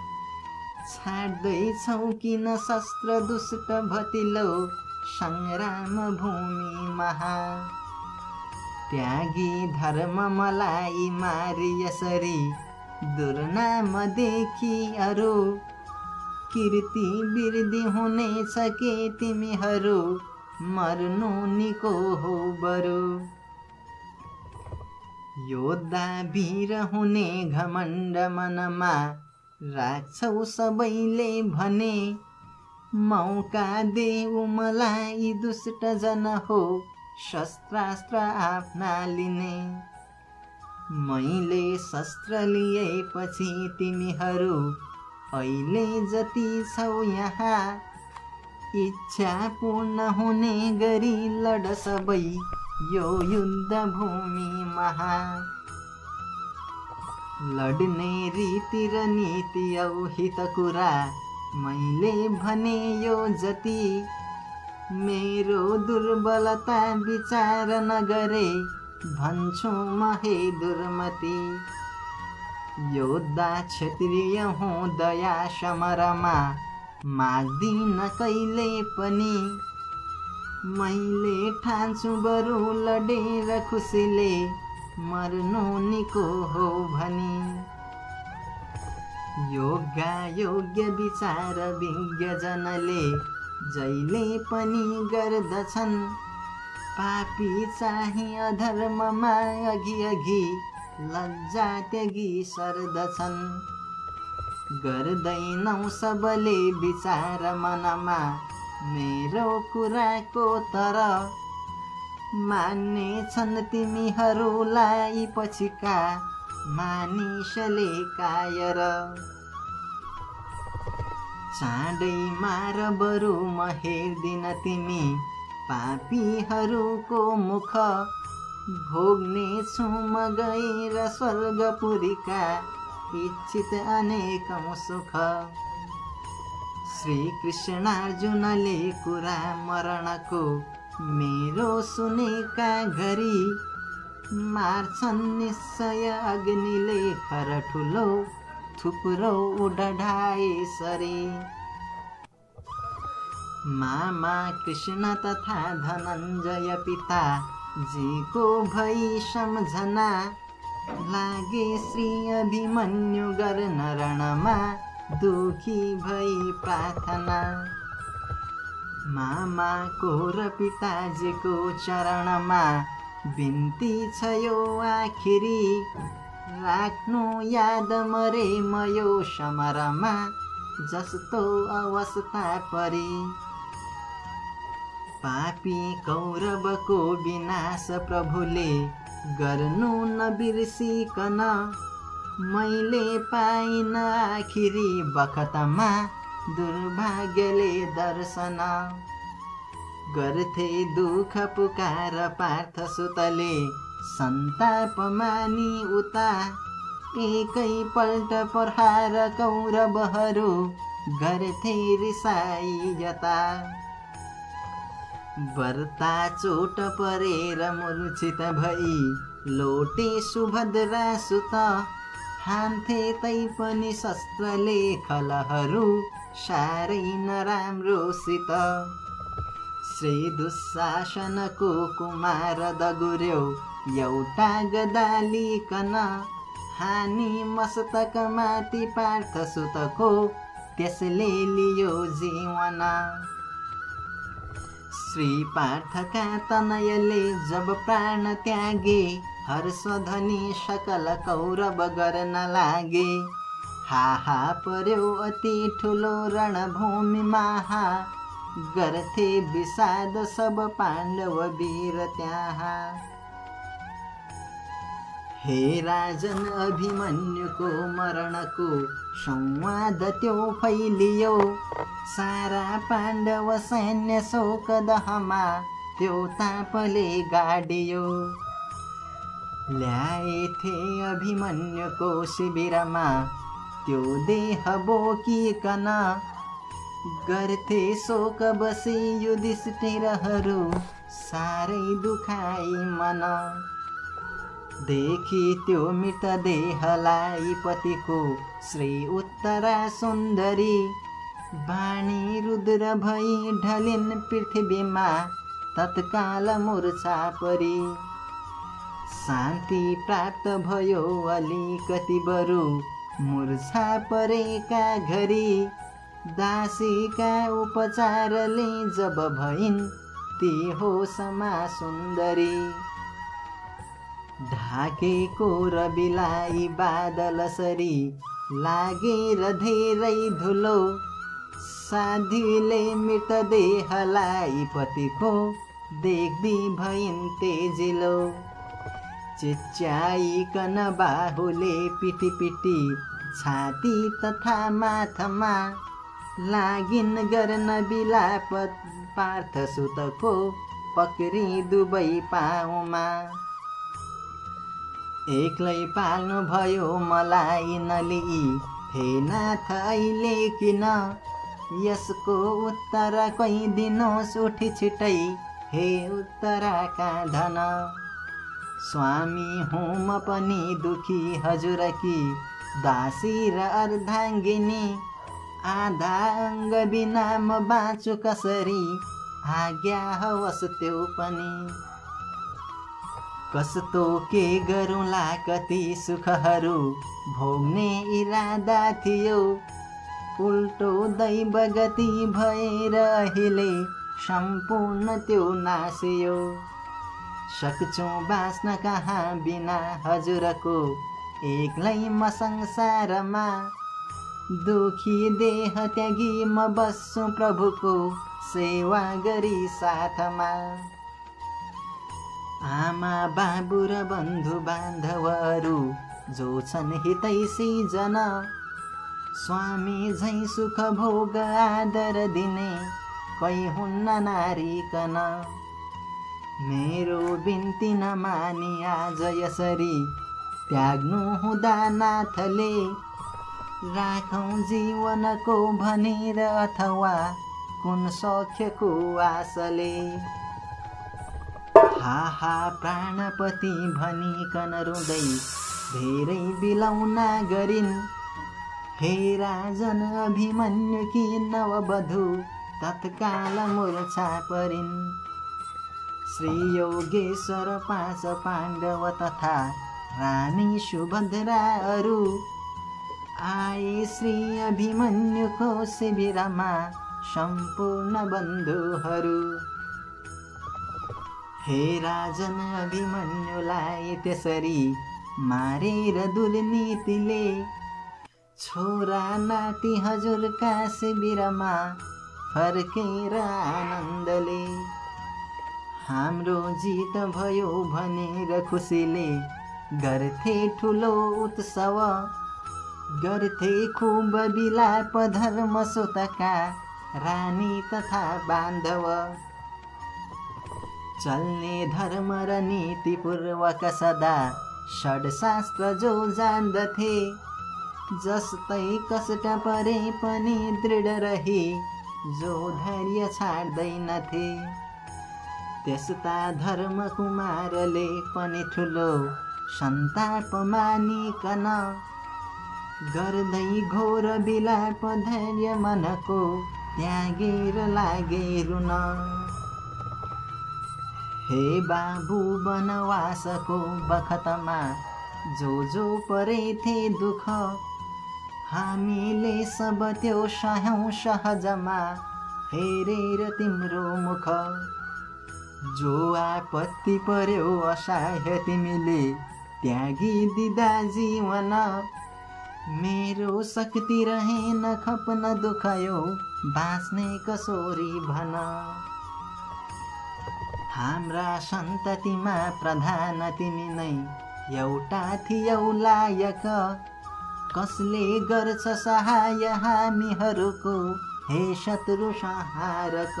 छाड्दैछौ किन शस्त्र दुष्ट भतिलो संग्राम भूमि महा। त्यागी धर्म मलाई मारी यसरी दुर्नाम देखी अरू, कीर्ति वृद्धि हुने सके तिमीहरू मर्नु निको हो बरु। योद्धा वीर हुने घमण्ड मनमा राख्छौ सबैले भने, मौका देऊ मलाई दुष्ट जन हो शस्त्रास्त्र आफ्ना लिने। मैले शस्त्र लिएपछि तिमीहरू अहिले जति छौ यहाँ, इच्छा पूर्ण हुने गरी लड सबै यो युद्ध भूमि महा। लड्ने रीति र नीति औ हित कुरा मैले भने यो जति मेरो दुर्बलता विचार नगरे भन्छु म हे दुर्मति योद्धा क्षत्रिय हुँ दया समरमा माग्दिन कहिले पनि मैले ठान्छु बरु लडेर खुसीले मर्नु निको हो भनी योग्य विचार विज्ञजनले जहिले पनि गर्दछन् पापी चाहिँ अधर्ममा अघि लज्जा त्यागी सर्दछन् गर्दैनौ सबले विचार मनमा मेरो कुराको तर मान्ने छन् तिमीहरूलाई पछिका मानिसले कायर चाँडै मार बरु म हेर्दिन तिमी पापीहरूको मुख भोग्ने छु म गएर स्वर्गपुरीका इच्छित अनेकौं सुख श्री कृष्णार्जुनले कुरा मरणको मेरो सुनेका घरी मार्छन् निश्चय अग्निले खर ठुलो थुप्रो उडढाए सरी मामा कृष्ण तथा धनञ्जय पिता जीको भई सम्झना लागे श्री अभिमन्यु गर्न रणमा दुखी भई प्रार्थना मामाको र पिताजीको चरणमा बिन्ती छ यो आखिरी राख्नु याद मरे म यो समरमा जस्तो अवस्था परी पापी कौरवको विनाश प्रभुले गर्नु नबिर्सिकन मैले पाइन आखिरी बखतमा दुर्भाग्यले दर्शन गर्थे दुःख पुकार पार्थ सुतले सन्ताप मानी उता एकै पल्ट प्रहार कौरवहरू गर्थे रिसाई जता बर्ता चोट परेर मूर्छित भई लोटे सुभद्रा सुत हान्थे तैपनि शस्त्रले खलहरू साह्रै नराम्रोसित श्री दुःशासनको कुमार दगुर्यो एउटा गदालिकन हानि मस्तकमाथि पार्थ सुतको त्यसले लियो जीवन श्री पार्थका तनयले जब प्राण त्यागे हर्षध्वनि सकल कौरव गर्न लागे हाहा पर्यो अति ठुलो रणभूमिमा गर्थे विषाद सब पाण्डव वीर त्यहाँ हे राजन अभिमन्युको मरणको संवाद त्यो फैलियो सारा पाण्डव सैन्य शोक दहमा त्यो तापले गाडियो ल्याएथे अभिमन्युको शिविरमा त्यो देह बोकिकन गर्थे शोक बसी युधिष्ठिरहरू साह्रै दुखाई मन देखि त्यो मृतदेहलाई पतिको श्री उत्तरा सुन्दरी बाणी रुद्र भई ढलिन् पृथ्वीमा तत्काल मूर्छा परी शान्ति प्राप्त भयो अलिकति बरु मूर्छा परेका घरी दासीका उपचारले जब भइन् ती होसमा सुन्दरी ढाकेको रविलाई बादल सरी लागेर धेरै धुलो साधुले मृतदेहलाई पतिको देख्दी भइन् तेजिलो चिच्याइकन बाहुले पिटी पिटी छाती तथा माथमा लागिन् गर्न बिलाप पार्थ सुतको पक्री दुबै पाउमा एक्लै पाल्नु भयो मलाई नलिई, हे नाथ अहिले किन? यसको उत्तर कोही दिनोस् उठी छिटै, हे उत्तरका धन। स्वामी हुँ म पनि दुखी हजुरकी, दासी र अर्धाङ्गिनी, आधा अङ्ग बिना म बाँचु कसरी, आज्ञा होस् त्यो पनि। कस्तो के गरौँला कति सुखहरू, भोग्ने इरादा थियो, उल्टो दैवगति भएर अहिले सम्पूर्ण त्यो नासियो। सक्छौँ बाँच्न कहाँ बिना हजुरको, एक्लै म संसारमा, दुखी देह त्यागी म बस्छु प्रभुको सेवा गरी साथमा। आमा बाबु र बन्धु बान्धवहरू जो छन् हितैषी जन, स्वामी झैँ सुख भोग आदर दिने कोही हुन्न नारीकन। मेरो बिन्ती नमानी आज यसरी त्याग्नु हुँदा नाथले, राखौँ जीवनको भनेर अथवा कुन सौख्यको आशले। हाहा प्राणपति भनिकन रुँदै धेरै बिलौना गरिन्, हे राजन अभिमन्युकी नववधू तत्काल मूर्छा परिन्। श्री योगेश्वर 5 पाण्डव तथा रानी सुभद्राहरू आए श्री अभिमन्युको शिविरमा सम्पूर्ण बन्धुहरू। हे राजन अभिमन्युलाई त्यसरी मारेर दुर्नीतिले, छोरा नाति हजुरका शिविरमा फर्केर आनन्दले। हाम्रो जित भयो भनेर खुसीले गर्थे ठुलो उत्सव, गर्थे खुब बिलाप धर्म सुतका रानी तथा बान्धव। चल्ने धर्म र नीतिपूर्वक सदा षड्शास्त्र जो जान्दथे, जस्तै कष्ट परे पनि दृढ रही जो धैर्य छाड्दैनथे। त्यस्ता धर्म कुमारले पनि ठुलो सन्ताप मानिकन, गर्दै घोर बिलाप धैर्य मनको त्यागेर लागे रुन। हे बाबु वनवासको बखतमा जो परेथे दुःख, हामीले सब त्यो सहौँ सहजमा हेरेर तिम्रो मुख। जो आपत्ति पर्यो असहाय तिमीले त्यागिदिँदा जीवन, मेरो शक्ति रहेन खप्न दुखयो बाँच्ने कसोरी भन। हाम्रा सन्ततिमा प्रधान तिमी नै एउटा थियौ लायक, कसले गर्छ सहाय हामीहरूको हे शत्रु संहारक।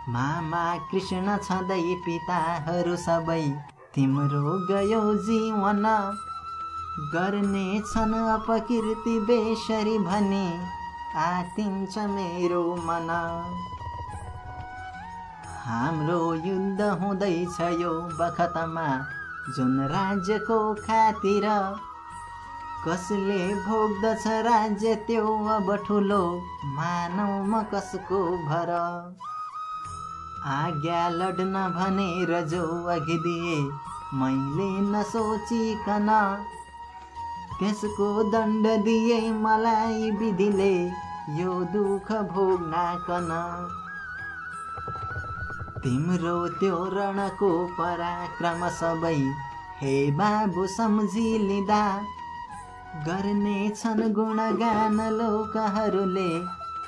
मामा कृष्ण छँदै पिताहरू सबै तिम्रो गयो जीवन, गर्ने छन् अपकीर्ति बेसरी भने आतिन्छ मेरो मन। हाम्रो युद्ध हुँदैछ यो बखतमा जुन राज्यको खातिर, कसले भोग्दछ राज्य त्यो अब ठुलो मानौ म कसको भर। आज्ञा लड्न भनेर जो अघि दिए मैले नसोचिकन, त्यसको दण्ड दिए मलाई विधिले यो दुःख भोग्नाकन। तिम्रो त्यो रणको पराक्रम सबै हे बाबु सम्झिलिँदा, गर्ने छन् गुणगान लोकहरूले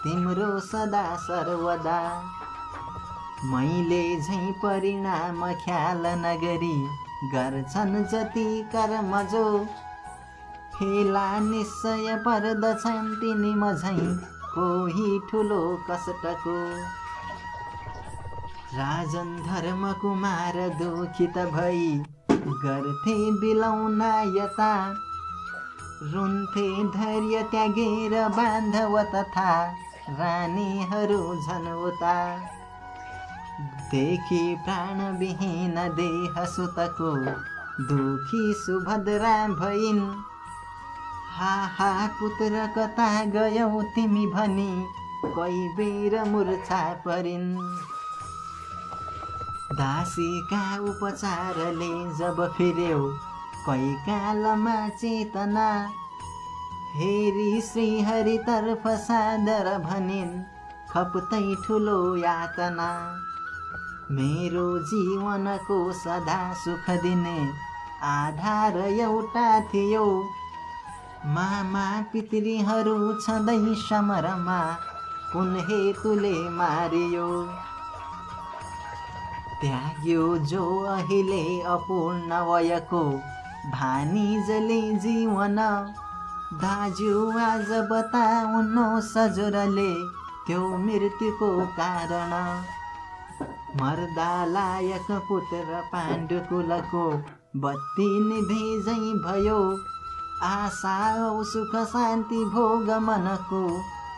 तिम्रो सदा सर्वदा। मैले झैँ परिणाम ख्याल नगरी गर्छन् जति कर्म जो, फेला निश्चय पर्दछन् तिनी म झैँ कोही ठुलो कष्टको। राजन धर्म कुमार दुखित भई गर्थे बिलौना यता रुन्थे धैर्य त्यागेर बान्धव तथा रानीहरू झन् उता देखि प्राणविहीन देह सुतको दुखी सुभद्रा भइन् हा पुत्र कता गयौ तिमी भनी कोही बेर मूर्छा परिन् दासीका उपचारले जब फिर्यौ कोही कालमा चेतना हेरी श्रीहरि तर्फ सादर भनिन् खप्तै ठुलो यातना मेरो जीवनको सदा सुख दिने आधार एउटा थियो मामा पितृहरू छँदै समरमा कुन हेतुले मारियो त्याग्यो जो अहिले अपूर्ण वयको भानिजले जीवन दाजु आज बताउनु सजुरले त्यो मृत्युको कारण मर्दा लायक पुत्र पाण्डुकुलको बत्ती निभेजै भयो आशा औ सुख शान्ति भोग मनको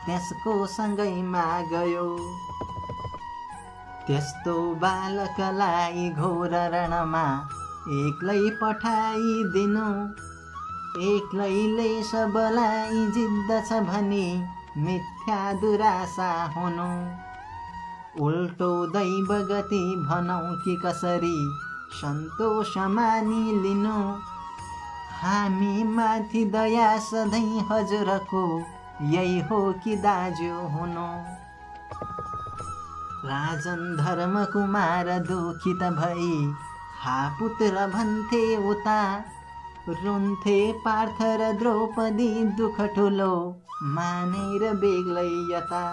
त्यसको सँगैमा गयो त्यस्तो बालकलाई घोर रणमा एक्लै पठाइदिनु एक्लैले सबलाई जित्दछ भनी मिथ्या दुराशा हुनु उल्टो दैव गति भनौँ कि कसरी सन्तोष मानि लिनु हामी माथि दया सधैँ हजुरको यही हो कि दाजु हुनु राजन धर्मकुमार दुखित भई हा पुत्र भन्थे उता रुन्थे पार्थ र द्रौपदी दुख ठुलो मानेर बेग्लै यता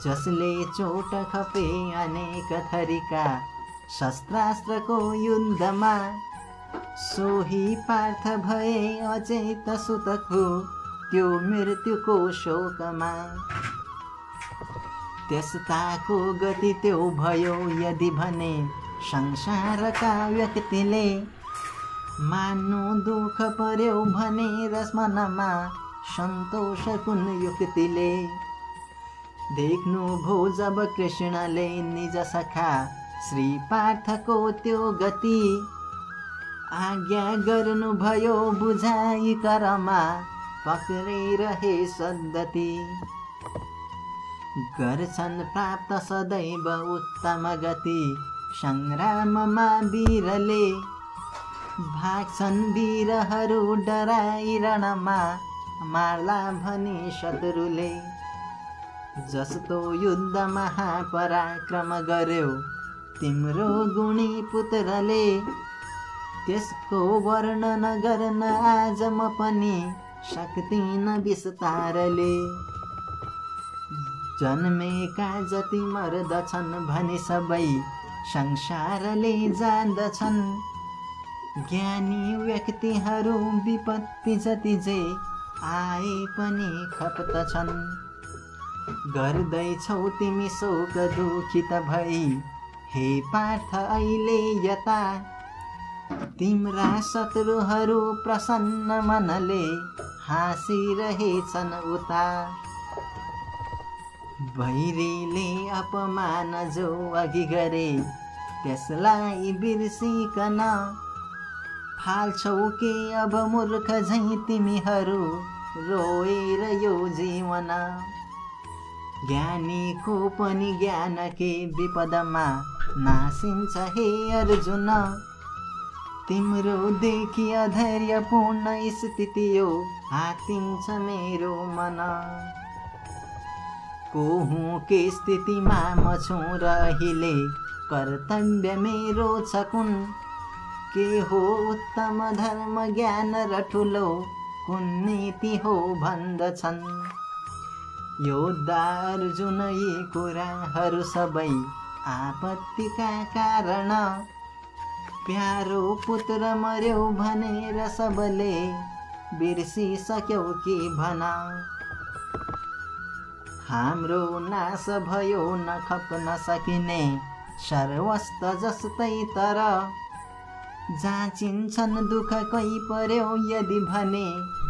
जसले चोट खपे अनेक थरीका शस्त्रास्त्रको युद्धमा सोही पार्थ भए अचेत सुतको त्यो मृत्युको शोकमा त्यस्ताको गति त्यो भयो यदि भने संसारका व्यक्तिले मान्नु दुःख पर्यो भनेर मनमा सन्तोष कुन युक्तिले देख्नु भो जब कृष्णले निज सखा श्री पार्थको त्यो गति आज्ञा गर्नु भयो बुझाइ करमा पक्रेर हे सद्गति गर्छन् प्राप्त सदैव उत्तम गति संग्राममा वीरले भाग्छन् वीरहरू डराई रणमा मार्ला भनी शत्रुले जस्तो युद्ध महापराक्रम गर्यो तिम्रो गुणी पुत्रले त्यसको वर्णन गर्न आज म पनि सक्दिन विस्तारले जन्मेका जति मर्दछन् भने सबै संसारले जान्दछन् ज्ञानी व्यक्तिहरू विपत्ति जति जे आए पनि खप्दछन् गर्दैछौ तिमी शोक दुखित भई हे पार्थ अहिले यता तिम्रा शत्रुहरू प्रसन्न मनले हाँसिरहेछन् उता भैरीले अपमान जो अघि गरे त्यसलाई बिर्सिकन फाल्छौ के अब मूर्ख झैं तिमीहरू रोएर यो जीवन ज्ञानीको पनि ज्ञान के विपदमा नासिन्छ हे अर्जुन तिम्रो देखि अधैर्यपूर्ण स्थिति यो आतिन्छ मेरो मन को हूँ के स्थितिमा म छु र अहिले कर्तव्य मेरो छ कुन के हो उत्तम धर्म ज्ञान र ठुलो कुन नीति हो भन्दछन् योद्धा अर्जुन यी कुराहरू सबै आपत्तिका कारण प्यारो पुत्र मर्यो भनेर सबले बिर्सिसक्यौ कि भन हाम्रो नाश भयो न खप्न सकिने सर्वस्त जस्तै तर जाचिन्छन् दुःख कोही पर्यो यदि भने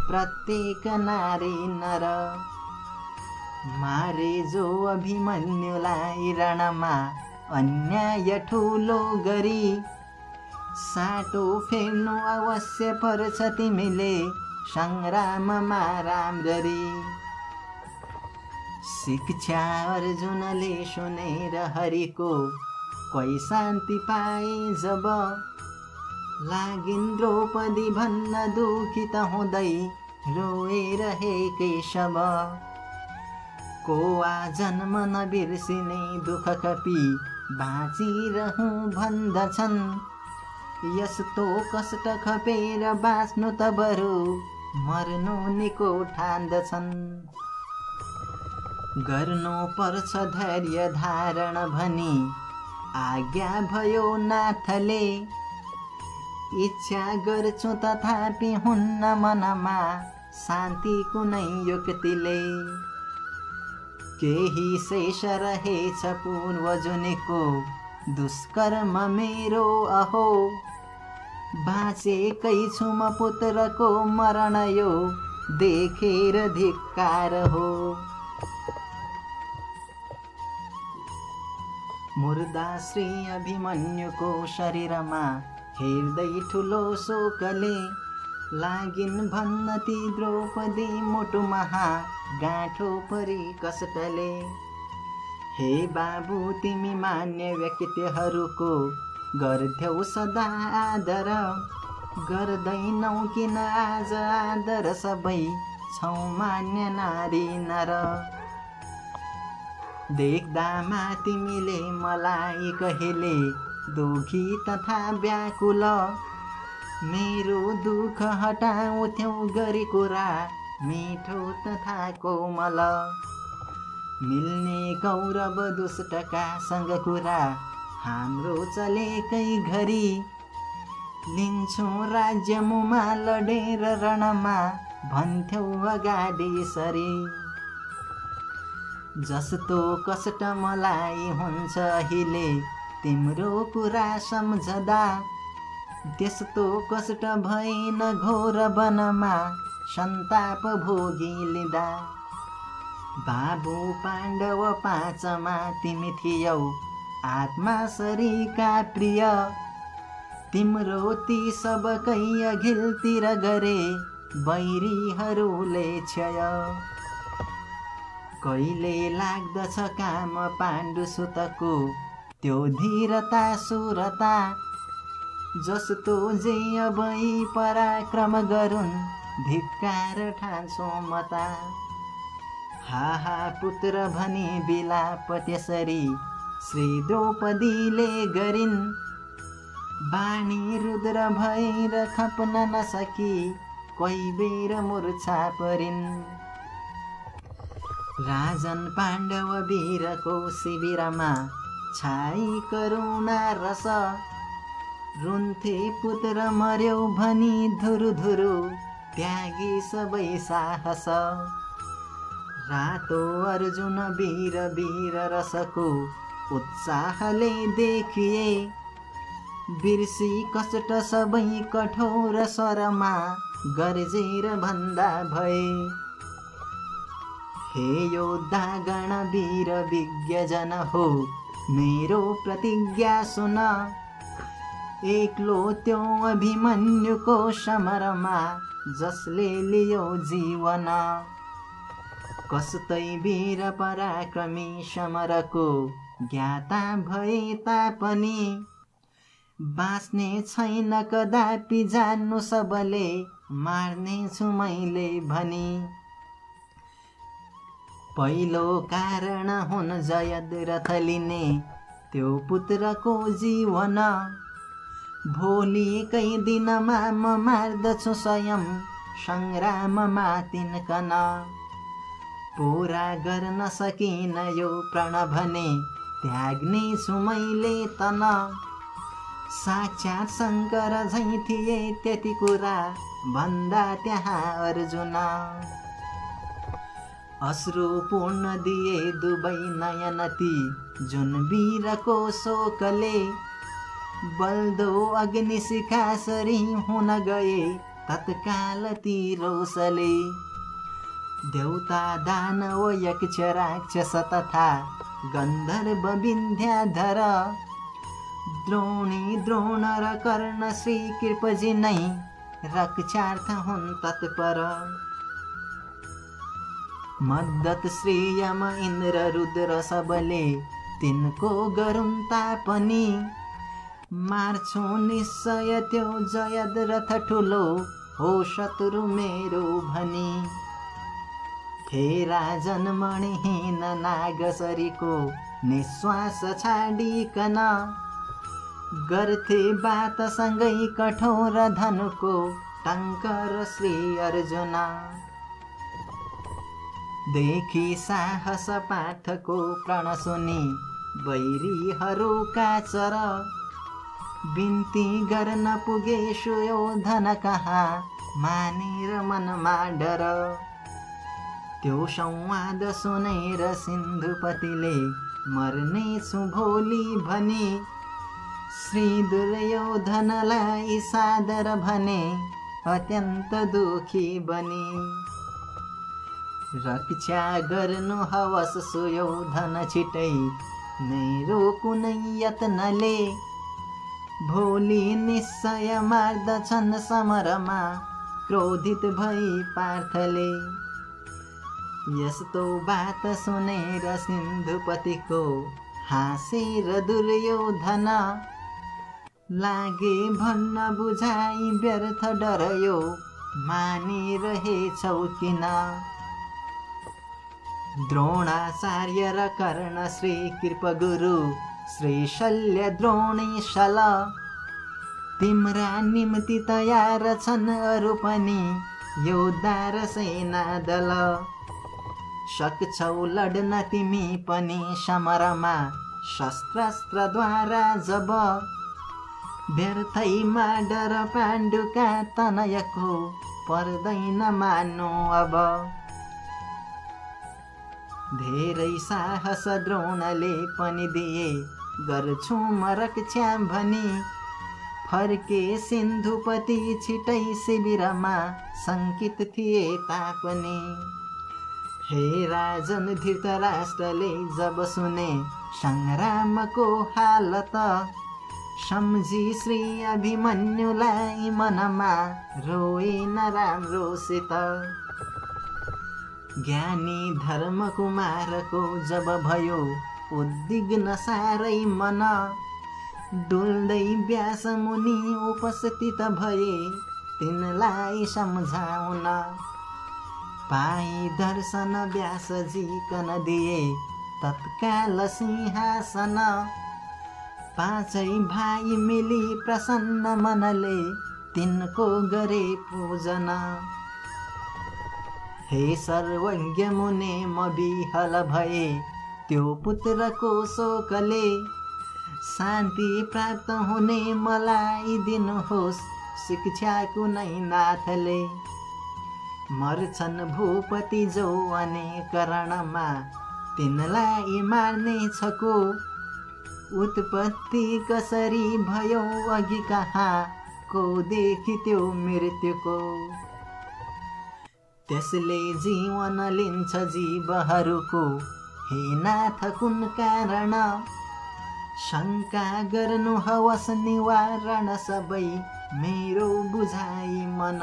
प्रत्येक नारी नर। मारे जो अभिमन्युलाई रणमा अन्याय ठुलो गरी, साटो फेर्नु अवश्य पर्छ तिमीले सङ्ग्राममा राम्ररी। शिक्षा अर्जुनले सुनेर हरिको कोही शान्ति पाए जब, लागिन् द्रौपदी भन्न दुखित हुँदै रोएर हे केशव। को जन्म नबिर्सिने दुःख कपि बाँचिरहँ भन्दछन्, यस्तो कष्ट खपेर बाँच्नु त बरु मर्नु निको ठान्दछन्। गर्नु पर्छ धैर्य धारण भनी आज्ञा भयो नाथले, इच्छा गर्छु तथापि हुन्न मनमा शान्ति कुनै युक्तिले। केही शेष रहेछ पूर्वजुनीको दुष्कर्म मेरो अहो, बाँचेकै छु म पुत्रको मरण यो देखेर धिक्कार हो। मुर्दा श्री अभिमन्युको शरीरमा हेर्दै ठुलो शोकले, लागिन् भन्न ती द्रौपदी मुटुमा गाँठो परी कष्टले। हे बाबु तिमी मान्य व्यक्तिहरूको गर्थ्यौ सदा आदर, गर्दैनौ किन आज आदर सबै छौ मान्य नारी नर। देख्दामा तिमीले मलाई कहिले दुखी तथा व्याकुल, मेरो दुःख हटाउँथ्यौ गरी कुरा मिठो तथा कोमल। मिल्ने कौरव दुष्टका सँग कुरा हाम्रो चलेकै घरी, लिन्छौँ राज्य मुमा लडेर रणमा भन्थ्यौ अगाडि सरी। जस्तो कष्ट मलाई हुन्छ अहिले तिम्रो कुरा सम्झदा, त्यस्तो कष्ट भएन घोर वनमा सन्ताप भोगी लिँदा। बाबु पाण्डव पाँचमा तिमी थियौ आत्मा शरीरका प्रिय, तिम्रो ती सबकै अघिल्तिर गरे बैरीहरूले क्षय। कहिले लाग्दछ काम पाण्डु सुतको त्यो धीरता सुरता, जस्तो जे अबै पराक्रम गरून् धिक्कार ठान्छौ मता। हाहा पुत्र भनी बिलाप त्यसरी श्री द्रौपदीले गरिन्, बाणी रुद्र भएर खप्न नसकी कोही बेर मूर्छा परिन्। राजन पाण्डव वीरको शिविरमा छाई करुणा रस, रुन्थे पुत्र मर्यौ भनी धुरुधुरु त्यागी सबै साहस। रातो अर्जुन वीर वीर रसको उत्साहले देखिए, बिर्सी कष्ट सबै कठोर स्वरमा गर्जेर भन्दा भए। हे योद्धा गण वीर विज्ञ जन हो मेरो प्रतिज्ञा सुन, एक्लो त्यो अभिमन्युको समरमा जसले लियो जीवन। कस्तै वीर पराक्रमी समरको ज्ञाता भए तापनि, बाँच्ने छैन कदापि जान्नु सबले मार्ने छु मैले भनी। पहिलो कारण हुन जयद्रथ लिने त्यो पुत्रको जीवन, भोलिकै दिनमा म मार्दछु स्वयं सङ्ग्राममा तिनकन। पुरा गर्न सकिन यो प्रण भने त्याग्ने छु मैले तन, साक्षात् शङ्कर झैँ थिए त्यति कुरा भन्दा त्यहाँ अर्जुन। अश्रु पूर्ण दिए दुवै नयन ती जुन वीरको शोकले, बल्दो अग्नि शिखासरी हुन गए तत्काल ती रौसले। देवता दानव यक्ष राक्षस तथा गन्धर्व विन्ध्याधर द्रोणी द्रोण र कर्ण श्री कृपजी नै रक्षार्थ हुन् तत्पर। मद्दत श्री यम इन्द्र रुद्र सबले तिनको गरुन् तापनि। मार्छु निश्चय त्यो जयद रथ ठुलो हो शत्रु मेरो भनी। हे राजन मणिहीन नागसरीको निश्वास छाडिकन गर्थे बात सँगै कठोर धनुको टङ्कर श्री अर्जुन। देखि साहस पार्थको प्रण सुनि वैरीहरूका चर। बिन्ती गर्न पुगे सुयोधन कहाँ मानेर मनमा डर। त्यो संवाद सुनेर सिन्धुपतिले मर्नेछु भोलि भनी। श्री दुर्योधनलाई सादर भने अत्यन्त दुखी बनी। रक्षा गर्नु हवस सुयोधन छिटै मेरो कुनै यत्नले। भोलि निश्चय मार्दछन् समरमा क्रोधित भई पार्थले। यस्तो बात सुनेर सिन्धुपतिको हाँसेर दुर्योधन। लागे भन्न बुझाइ व्यर्थ डरयो मानिरहेछौ किन। द्रोणाचार्य र कर्ण श्री कृपगुरु श्री शल्य द्रोणेशल। तिम्रा निम्ति तयार छन् अरू पनि योद्धा र सेना दल। सक्छौ लड्न तिमी पनि समरमा शस्त्रास्त्रद्वारा जब। व्यर्थैमा डर पाण्डुका तनयको पर्दैन मान्नु अब। धेरै साहस द्रोणले पनि दिए गर्छु म रक्षा भनी। फर्के सिन्धुपति छिटै शिविरमा शङ्कित थिए तापनि। हे राजन धृतराष्ट्रले जब सुने सङ्ग्रामको हालत। सम्झी श्री अभिमन्युलाई मनमा रोए नराम्रोसित। ज्ञानी धर्म कुमारको जब भयो उद्विग्न साह्रै मन। डुल्दै व्यास मुनि उपस्थित भए तिनलाई सम्झाउन। पाई दर्शन व्यासजी कन दिए तत्काल सिंहासन। पाँचै भाइ मिली प्रसन्न मनले तिनको गरे पूजन। हे सर्वज्ञ मुने म विहल भए त्यो पुत्रको शोकले। शान्ति प्राप्त हुने मलाई दिनुहोस् शिक्षा कुनै नाथले। मर्छन् भूपति जो अनेक रणमा तिनलाई मार्ने छको। उत्पत्ति कसरी भयो अघि कहाँ को देखि त्यो मृत्युको। त्यसले जीवन लिन्छ जीवहरूको हे नाथ कुन कारण। शङ्का गर्नु हवस निवारण सबै मेरो बुझाइ मन।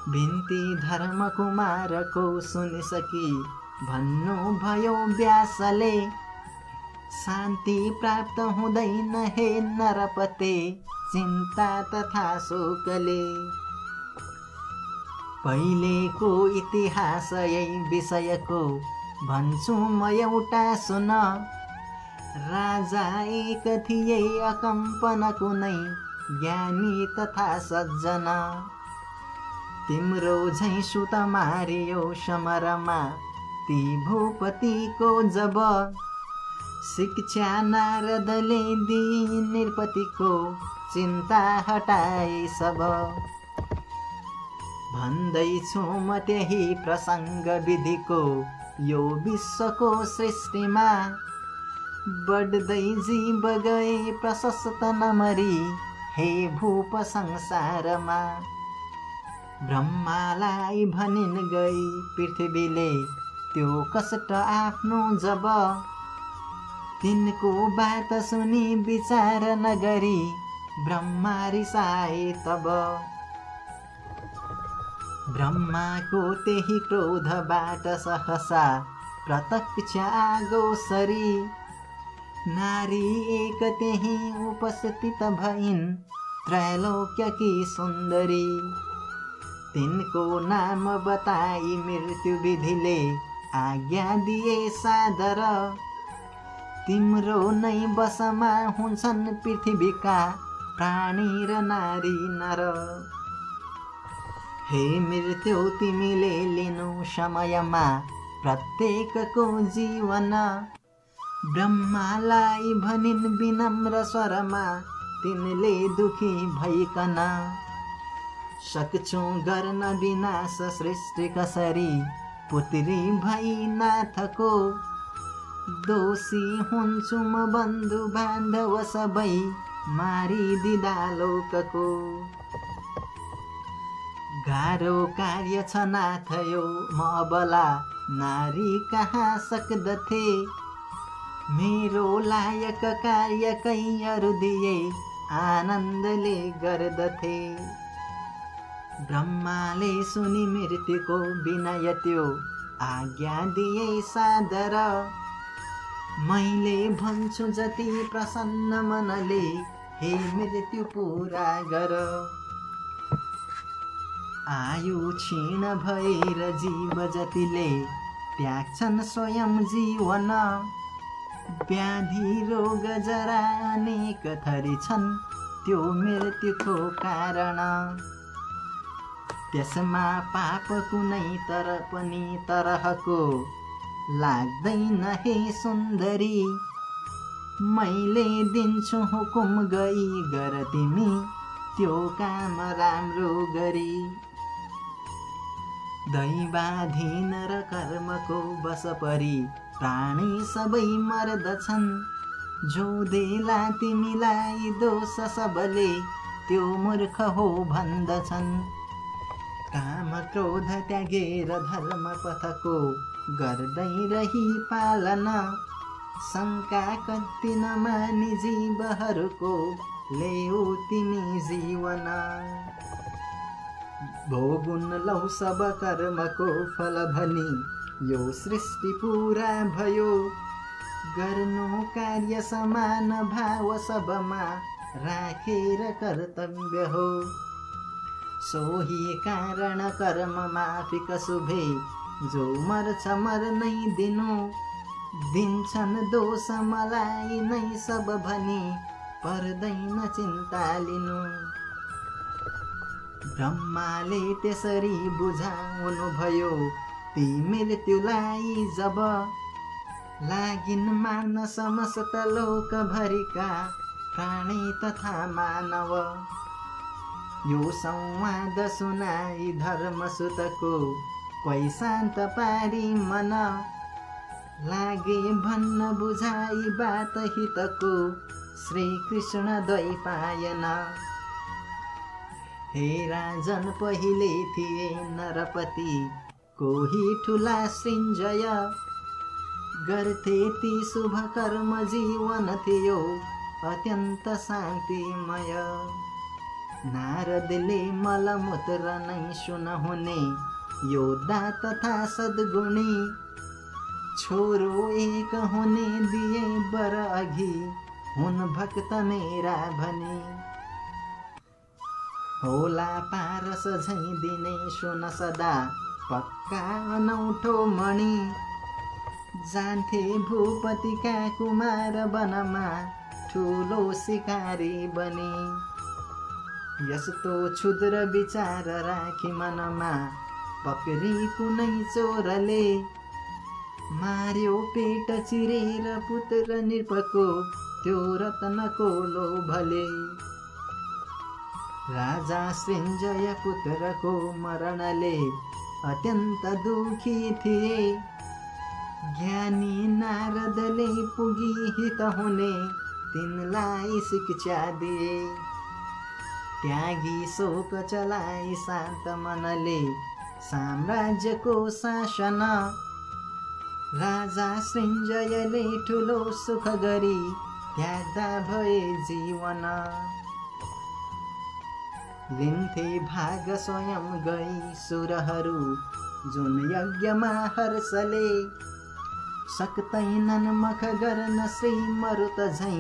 बिन्ती धर्म कुमारको सुनिसकी भन्नु भयो व्यासले। शान्ति प्राप्त हुँदैन हे नरपते चिन्ता तथा शोकले। पहिलेको इतिहास यही विषयको भन्छु म एउटा सुन। राजा एक थिए अकम्पन कुनै ज्ञानी तथा सज्जन। तिम्रो झैं सुत मारियो समरमा ती भूपतिको जब। शिक्षा नारदले दिई नृपतिको चिन्ता हटाए सब। भन्दैछु म त्यही प्रसङ्ग विधिको यो विश्वको सृष्टिमा। बढ्दै जीव गए प्रशस्त नमरी हे भूप संसारमा। ब्रह्मालाई भनिन् गई पृथ्वीले त्यो कष्ट आफ्नो जब, तिनको बात सुनि विचार नगरी ब्रह्मा रिसाए तब। ब्रह्माको त्यही क्रोधबाट सहसा प्रत्यक्ष आगो सरी, नारी एक त्यही उपस्थित भइन् त्रैलोक्यकी सुन्दरी। तिनको नाम बताई मृत्यु विधिले आज्ञा दिए सादर, तिम्रो नै बसमा हुन्छन् पृथ्वीका प्राणी र नारी नर। हे मृत्यु तिमीले लिनु समयमा प्रत्येकको जीवन, ब्रह्मालाई भनिन् विनम्र स्वरमा तिनले दुखी भइकन। सक्छौँ गर्न विनाश सृष्टि कसरी पुत्री भई नाथको, दोषी हुन्छु म बन्धु बान्धव सबै मारिदिँदा लोकको। गाह्रो कार्य छ नाथ यो म अबला नारी कहाँ सक्दथे, मेरो लायक कार्य कैयरू दिए आनन्दले गर्दथे। ब्रह्माले सुनि मृत्युको विनय त्यो आज्ञा दिए सादर, मैले भन्छु जति प्रसन्न मनले हे मृत्यु पूरा गर। आयु क्षीण भएर जीव जतिले त्याग्छन् स्वयं जीवन, व्याधि रोग जरा अनेक थरी छन् त्यो मृत्युको कारण। त्यसमा पाप कुनै तर पनि तरहको लाग्दैन हे सुन्दरी, मैले दिन्छु हुकुम गई गर तिमी त्यो काम राम्रो गरी। दैवाधीन र कर्मको बस परी प्राणी सबै मर्दछन्, जो देला तिमीलाई दोष सबले त्यो मूर्ख हो भन्दछन्। काम क्रोध त्यागेर धर्म पथको गर्दै रही पालना, शङ्का कति नमानी जीवहरूको ल्याऊ तिमी जीवन। भोगुन लौ सब कर्मको फल भनी यो सृष्टि पूरा भयो, गर्नु कार्य समान भाव सबमा राखेर कर्तव्य हो। सोही कारण कर्म माफिक शुभे जो मर्छ मर्नै दिनु, दिन्छन् दोष मलाई नै सब भनी पर्दैन चिन्ता लिनु। ब्रह्माले त्यसरी बुझाउनु भयो ती मृत्युलाई जब, लागिन् मार्न समस्त लोकभरिका प्राणी तथा मानव। यो संवाद सुनाई धर्मसुतको कोही शान्त पारी मन, लागे भन्न बुझाई बात हितको श्री कृष्ण द्वैपायन। हे राजन पहिले थिए नरपति कोही ठुला सृञ्जय, गर्थे ती शुभ कर्म जीवन थियो अत्यन्त शान्तिमय। नारदले मलमूत्र नै सुनहुने योद्धा तथा सद्गुणी, छोरो एक हुने दिए वर अघि हुन भक्त मेरा भने। होला पारस झै दिने सुन सदा पक्का अनौठो मणि, जान्थे भूपतिका कुमार वनमा ठुलो शिकारी बने। यस्तो क्षुद्र विचार राखी मनमा पक्री कुनै चोरले, मार्यो पेट चिरेर पुत्र नृपको त्यो रत्नको लोभले। राजा सृञ्जय पुत्रको मरणले अत्यन्त दुखी थिए, ज्ञानी नारदले पुगी हित हुने तिनलाई शिक्षा दिए। त्यागी शोक चलाई शान्त मनले साम्राज्यको शासन। राजा सृञ्जयले ठुलो सुख गरी त्याग्दा भए जीवन। लिन्थे भाग स्वयं गई सुरहरू जुन यज्ञमा हर्षले। सक्तैनन् मख गर्न श्री मरुत झैं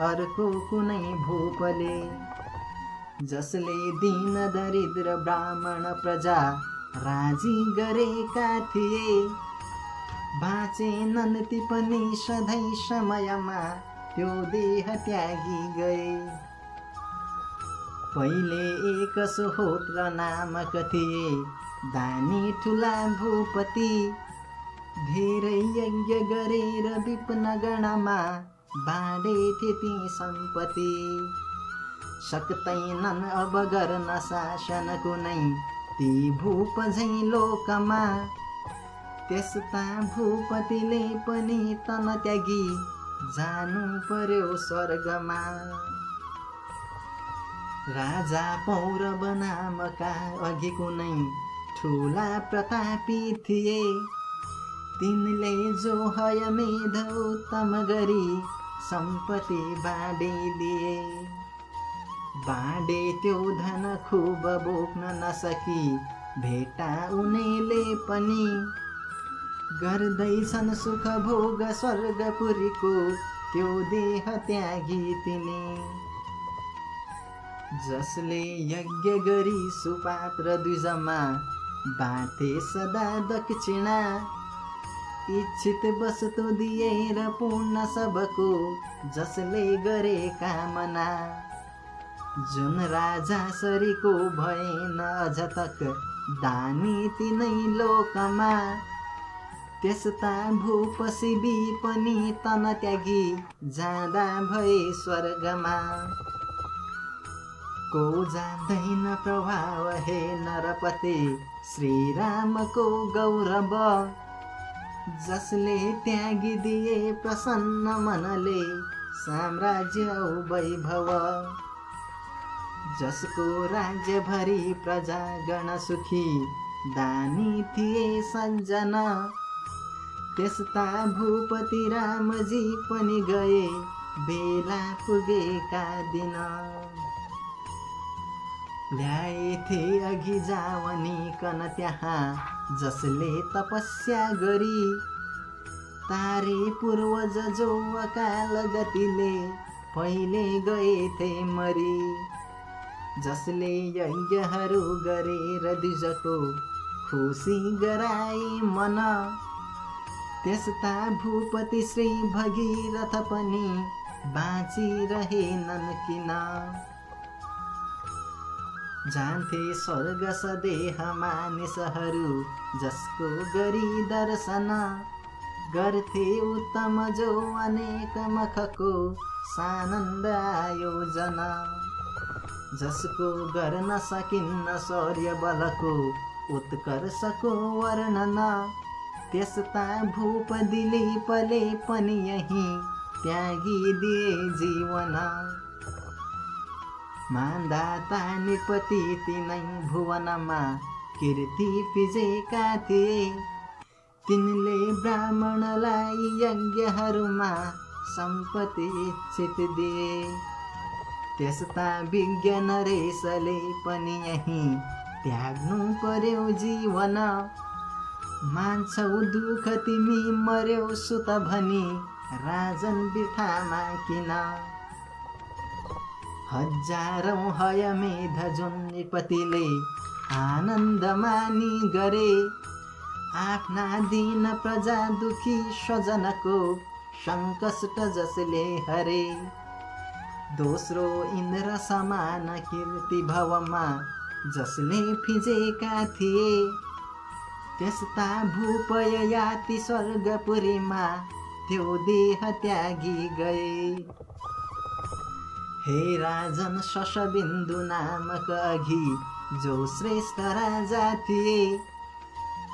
अर्को कुनै भूपले। जसले दीन दरिद्र ब्राह्मण प्रजा राजी गरेका थिए। बाँचेनन् ती पनि सधैँ समयमा त्यो देह त्यागी गए। पहिले एक सुहोत्र नामक थिए दानी ठुला भूपति। धेरै यज्ञ गरेर विपिन गणमा बाँडेथे ती सम्पत्ति। सक्तैनन् अब गर्न शासन कुनै ती भूप झैं लोकमा। त्यस्ता भूपतिले पनि तन त्यागी जानु पर्यो स्वर्गमा। राजा पौरव नामका अघि कुनै ठुला प्रतापी थिए। तिनले जो हयमेध उत्तम गरी सम्पत्ति बाँडिदिए। बाँडे त्यो धन खुब बोक्न नसकी भेटा उनीले पनि। गर्दैछन् सुख भोग स्वर्गपुरीको त्यो देह त्यागी तिनी। जसले यज्ञ गरी सुपात्र द्विजमा बाँटे सदा दक्षिणा। इच्छित वस्तु दिएर पूर्ण सबको जसले गरे कामना। जुन राजा सरीको भएन अझ तक दानी तिनै लोकमा। त्यस्ता भूप शिवी पनि तन त्यागी जाँदा भए स्वर्गमा। को जान्दैन प्रभाव हे नरपते श्रीरामको गौरव। जसले त्यागी दिए प्रसन्न मनले साम्राज्य वैभव। जसको राज्य भरी प्रजा गण सुखी दानी थिए सज्जन। त्यस्ता भूपति रामजी पनि गए बेला पुगेका दिन। ल्याएथे अघि जावनीकन त्यहाँ जसले तपस्या गरी। तारे पूर्वज जो अकाल गतिले पहिले गएथे मरी। जसले यज्ञहरू गरेर द्विजको खुसी गराए मन। त्यस्ता भूपति श्री भगीरथ पनि बाँचिरहेनन् किन। जान्थे स्वर्ग सदेह मानिसहरू जसको गरी दर्शन। गर्थे उत्तम जो अनेक मखको सानन्द आयोजन। जसको गर्न सकिन्न शौर्य बलको उत्कर्षको वर्णन। त्यस्ता भूप दिलीपले पनि यही त्यागी दिए जीवन। मान्धाता निपति तिनै भुवनमा कीर्ति फिजेका थिए। तिनले ब्राह्मणलाई यज्ञहरूमा सम्पत्ति इच्छित दिए। त्यस्ता विज्ञ नरेशले पनि यही त्याग्नु पर्यो जीवन। मान्छौ दुःख तिमी मर्यौ सुत भनी राजन बिर्खामा किन। हजारौं हयमेध जुन निपतिले आनन्द मानी गरे। आफ्ना दीन प्रजा दुखी स्वजनको सङ्कष्ट जसले हरे। दोस्रो इन्द्र समान कीर्ति भवमा जसले फिजेका थिए। त्यस्ता भूपययाति स्वर्गपुरीमा त्यो देह त्यागी गए। हे राजन शशबिन्दु नामक अघि जो श्रेष्ठ राजा थिए।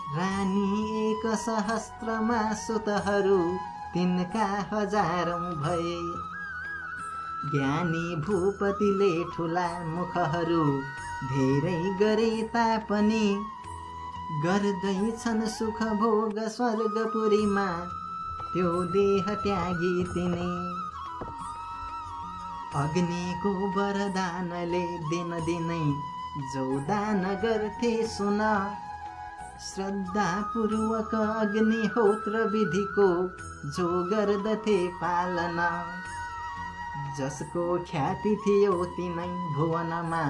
रानी एक सहस्त्रमा सुतहरू तिनका हजारौं भए। ज्ञानी भूपतिले ठुला मुखहरू धेरै गरे तापनि गर्दैछन् सुख भोग स्वर्गपुरीमा त्यो देह त्यागी तिनी। अग्निको वरदानले दिन दिनै जो दान गर्थे सुन, श्रद्धापूर्वक अग्निहोत्र विधिको जो गर्दथे पालना। जसको ख्याति थियो तिनै भुवनमा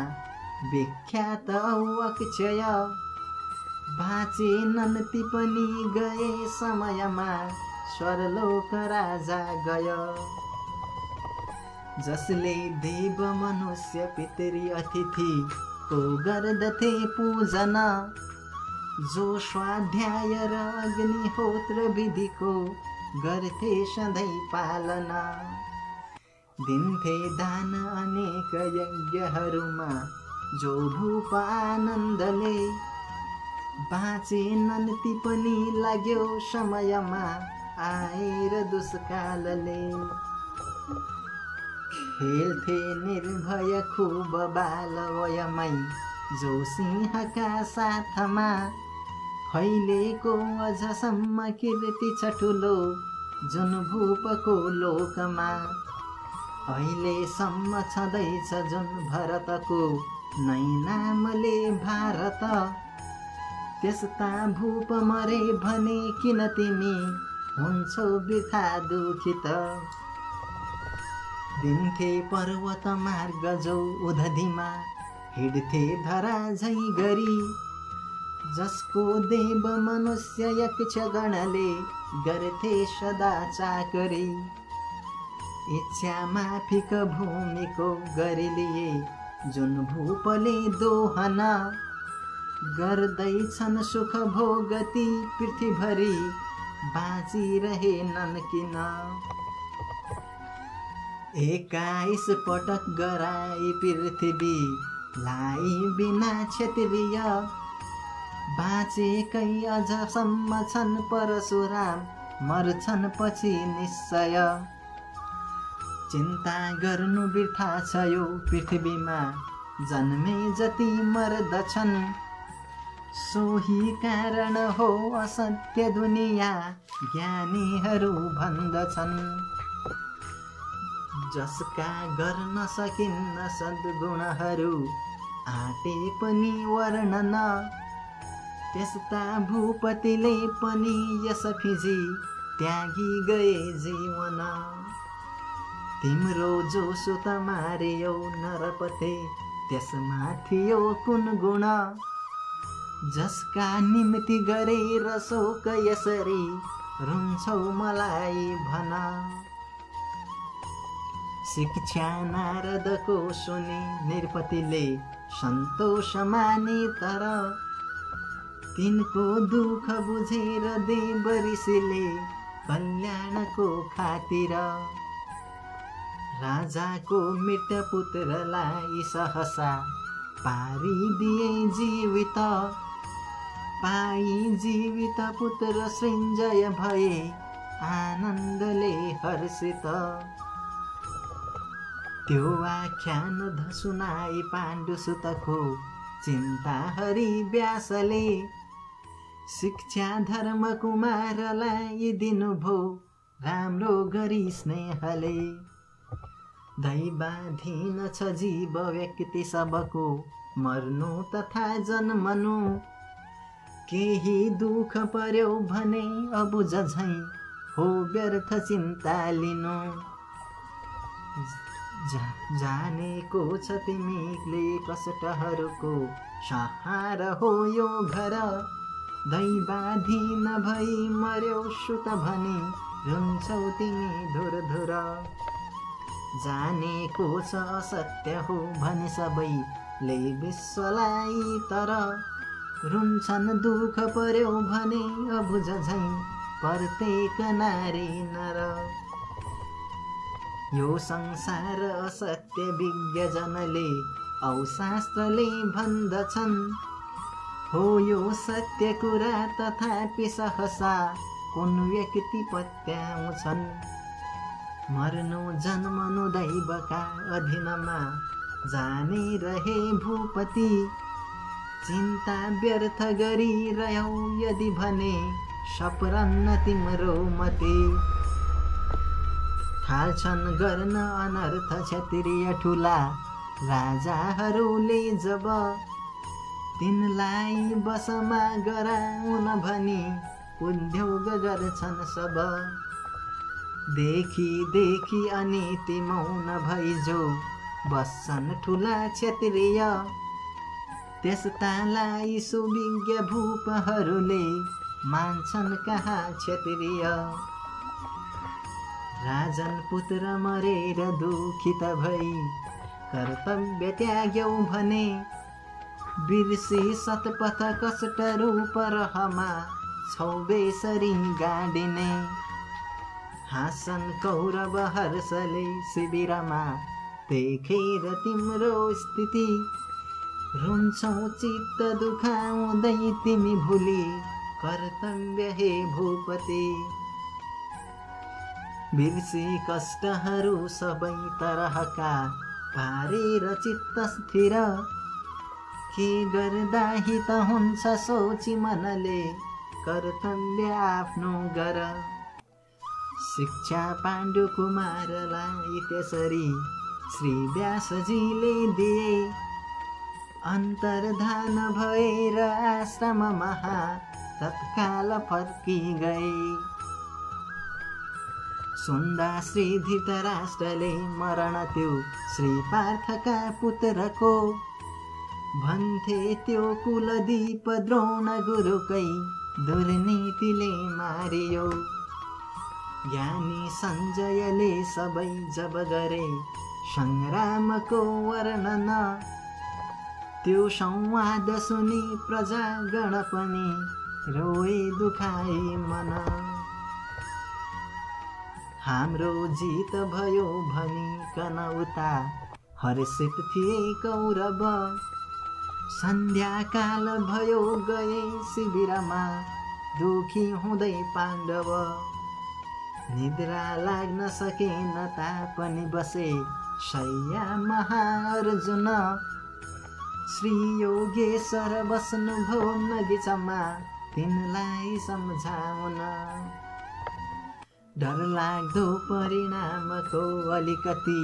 विख्यात औ अक्षय, बाँचेनन् ती पनि गए समयमा स्वर्लोक राजा गयो। जसले देव मनुष्य पितरी अतिथि को गर्दथे पूजन, जो स्वाध्याय र अग्निहोत्र विधिको गर्थे सधैँ पालना। दिन्थे दान अनेक यज्ञहरूमा जो भूप आनन्दले, बाँचेनन् ती पनि लाग्यो समयमा आएर दुष्कालले। खेल्थे निर्भय खूब बालवयमै जो सिंहका साथमा, फैलेको अझसम्म कीर्ति छ ठुलो जुन भूपको लोकमा। अहिलेसम्म छँदैछ जुन भरतको नै नामले भारत, त्यस्ता भूप मरे भने किन तिमी हुन्छौ बिथा दुखित। दिन्थे पर्वत मार्ग जो उधधीमा हिँड्थे धरा झै गरी, जसको देव मनुष्य यक्ष गणले गर्थे सदा चाकरी। इच्छा माफिक भूमिको गरिलिए जुन भूपले दोहन, गर्दैछन् सुख भोगती पृथ्वीभरि बाँचिरहेनन् किन। 21 पटक गराई पृथ्वीलाई बिना क्षत्रिय, बाँचेकै अझसम्म छन् परशुराम मर्छन् पछि निश्चय। चिन्ता गर्नु बिर्था छ यो पृथ्वीमा जन्मे जति मर्दछन्, सोही कारण हो असत्य दुनिया ज्ञानीहरू भन्दछन्। जसका गर्न सकिन्न सद्गुणहरू आटे पनि वर्णन, त्यस्ता भूपतिले पनि यस फिजी त्यागी गए जीवन। तिम्रो जो सुत मारियो नरपते त्यसमा थियो कुन गुण, जसका निम्ति गरेर शोक यसरी रुन्छौ मलाई भन। शिक्षा नारदको सुनि नृपतिले सन्तोष माने, तर तिनको दुःख बुझेर देव ऋषिले कल्याणको खातिर राजाको मृत पुत्रलाई सहसा पारिदिए जीवित। पाई जीवित पुत्र सृञ्जय भए आनन्दले हर्षित। त्यो आख्यान सुनाई पाण्डुसुतको चिन्ता हरि व्यासले, शिक्षा धर्म कुमारलाई दिनुभो राम्रो गरी स्नेहले। दैवाधीन छ जीव व्यक्ति सबको मर्नु तथा जन्मनु, केही दुःख पर्यो भने अबुझ झैं हो व्यर्थ चिन्ता लिनु। जानेको छ तिमीले कष्टहरूको सहार हो यो घर, दैवाधीन भई मर्यो सुत भनी रुन्छौ तिमी धुर धुर। जानेको छ असत्य हो भने सबैले विश्वलाई, तर रुन्छन् दुःख पर्यो भने अबुझ झैं प्रत्येक नारी नर। यो संसार असत्य विज्ञजनले औ शास्त्रले भन्दछन्, हो यो सत्य कुरा तथापि सहसा कुन व्यक्ति पत्याउँछन्। मर्नु जन्मनु दैवका अधीनमा जाने रहे भूपति। चिन्ता व्यर्थ गरिरह्यौ यदि भने सप्रन्न तिम्रो मति। थाल्छन् गर्न अनर्थ क्षत्रिय ठुला राजाहरूले जब तिनलाई बसमा गराउन भनी उद्योग गर्छन् सब। देखी देखी अनीति मौन भइजो बस्छन् ठुला क्षत्रिय। त्यस्तालाई सुविज्ञ भूपहरूले मान्छन् कहाँ क्षत्रिय। राजन पुत्र मरेर दुखित भई कर्तव्य त्याग्यौ भने बिर्सी सतपथ कष्ट रूप रहमा छौ बेसरी गाडिने। हाँसन कौरव हर्षले शिविरमा देखेर तिम्रो स्थिति। रुन्छौ चित्त दुखाउँदै तिमी भुली कर्तव्य हे भूपति। बिर्सी कष्टहरू सबै तरहका पारेर चित्त स्थिर। के गर्दा हित हुन्छ सोची मनले कर्तव्य आफ्नो गर। शिक्षा पाण्डु कुमारलाई त्यसरी श्री व्यासजीले दिए। अन्तर्धान भएर आश्रममा तत्काल फर्की गए। सुन्दा श्री धृतराष्ट्रले मरण त्यो श्री पार्थका पुत्रको। भन्थे त्यो कुलदीप द्रोण गुरुकै दुर्नीतिले मारियो। ज्ञानी सञ्जयले सबै जब गरे सङ्ग्रामको वर्णन। त्यो संवाद सुनि प्रजागण पनि रोए दुखाई मन। हाम्रो जित भयो भनिकन उता हर्षित थिए कौरव। सन्ध्याकाल भयो गए शिविरमा दुखी हुँदै पाण्डव। निद्रा लाग्न सकेन तापनि बसे शय्यामा अर्जुन। श्री योगेश्वर बस्नुभयो नगिचमा तिनलाई सम्झाउन। डरलाग्दो परिणामको अलिकति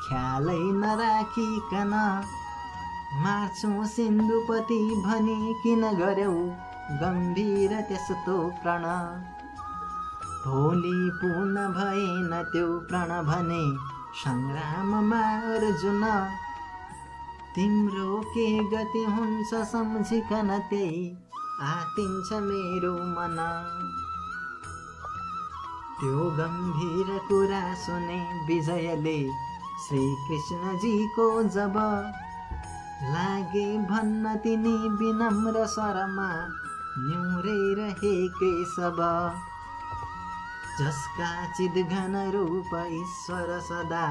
ख्यालै नराखिकन। मार्छु सिन्धुपति भनी किन गर्यौ गम्भीर त्यस्तो प्रण। भोलि पूर्ण भएन त्यो प्रण भने सङ्ग्राममा अर्जुन। तिम्रो के गति हुन्छ सम्झिकन त्यही आतिन्छ मेरो मन। त्यो गम्भीर कुरा सुने विजयले श्री कृष्णजीको जब। लागे भन्न तिनी विनम्र स्वरमा न्युरेर हे केशव। जसका चिद्घन रूप ईश्वर सदा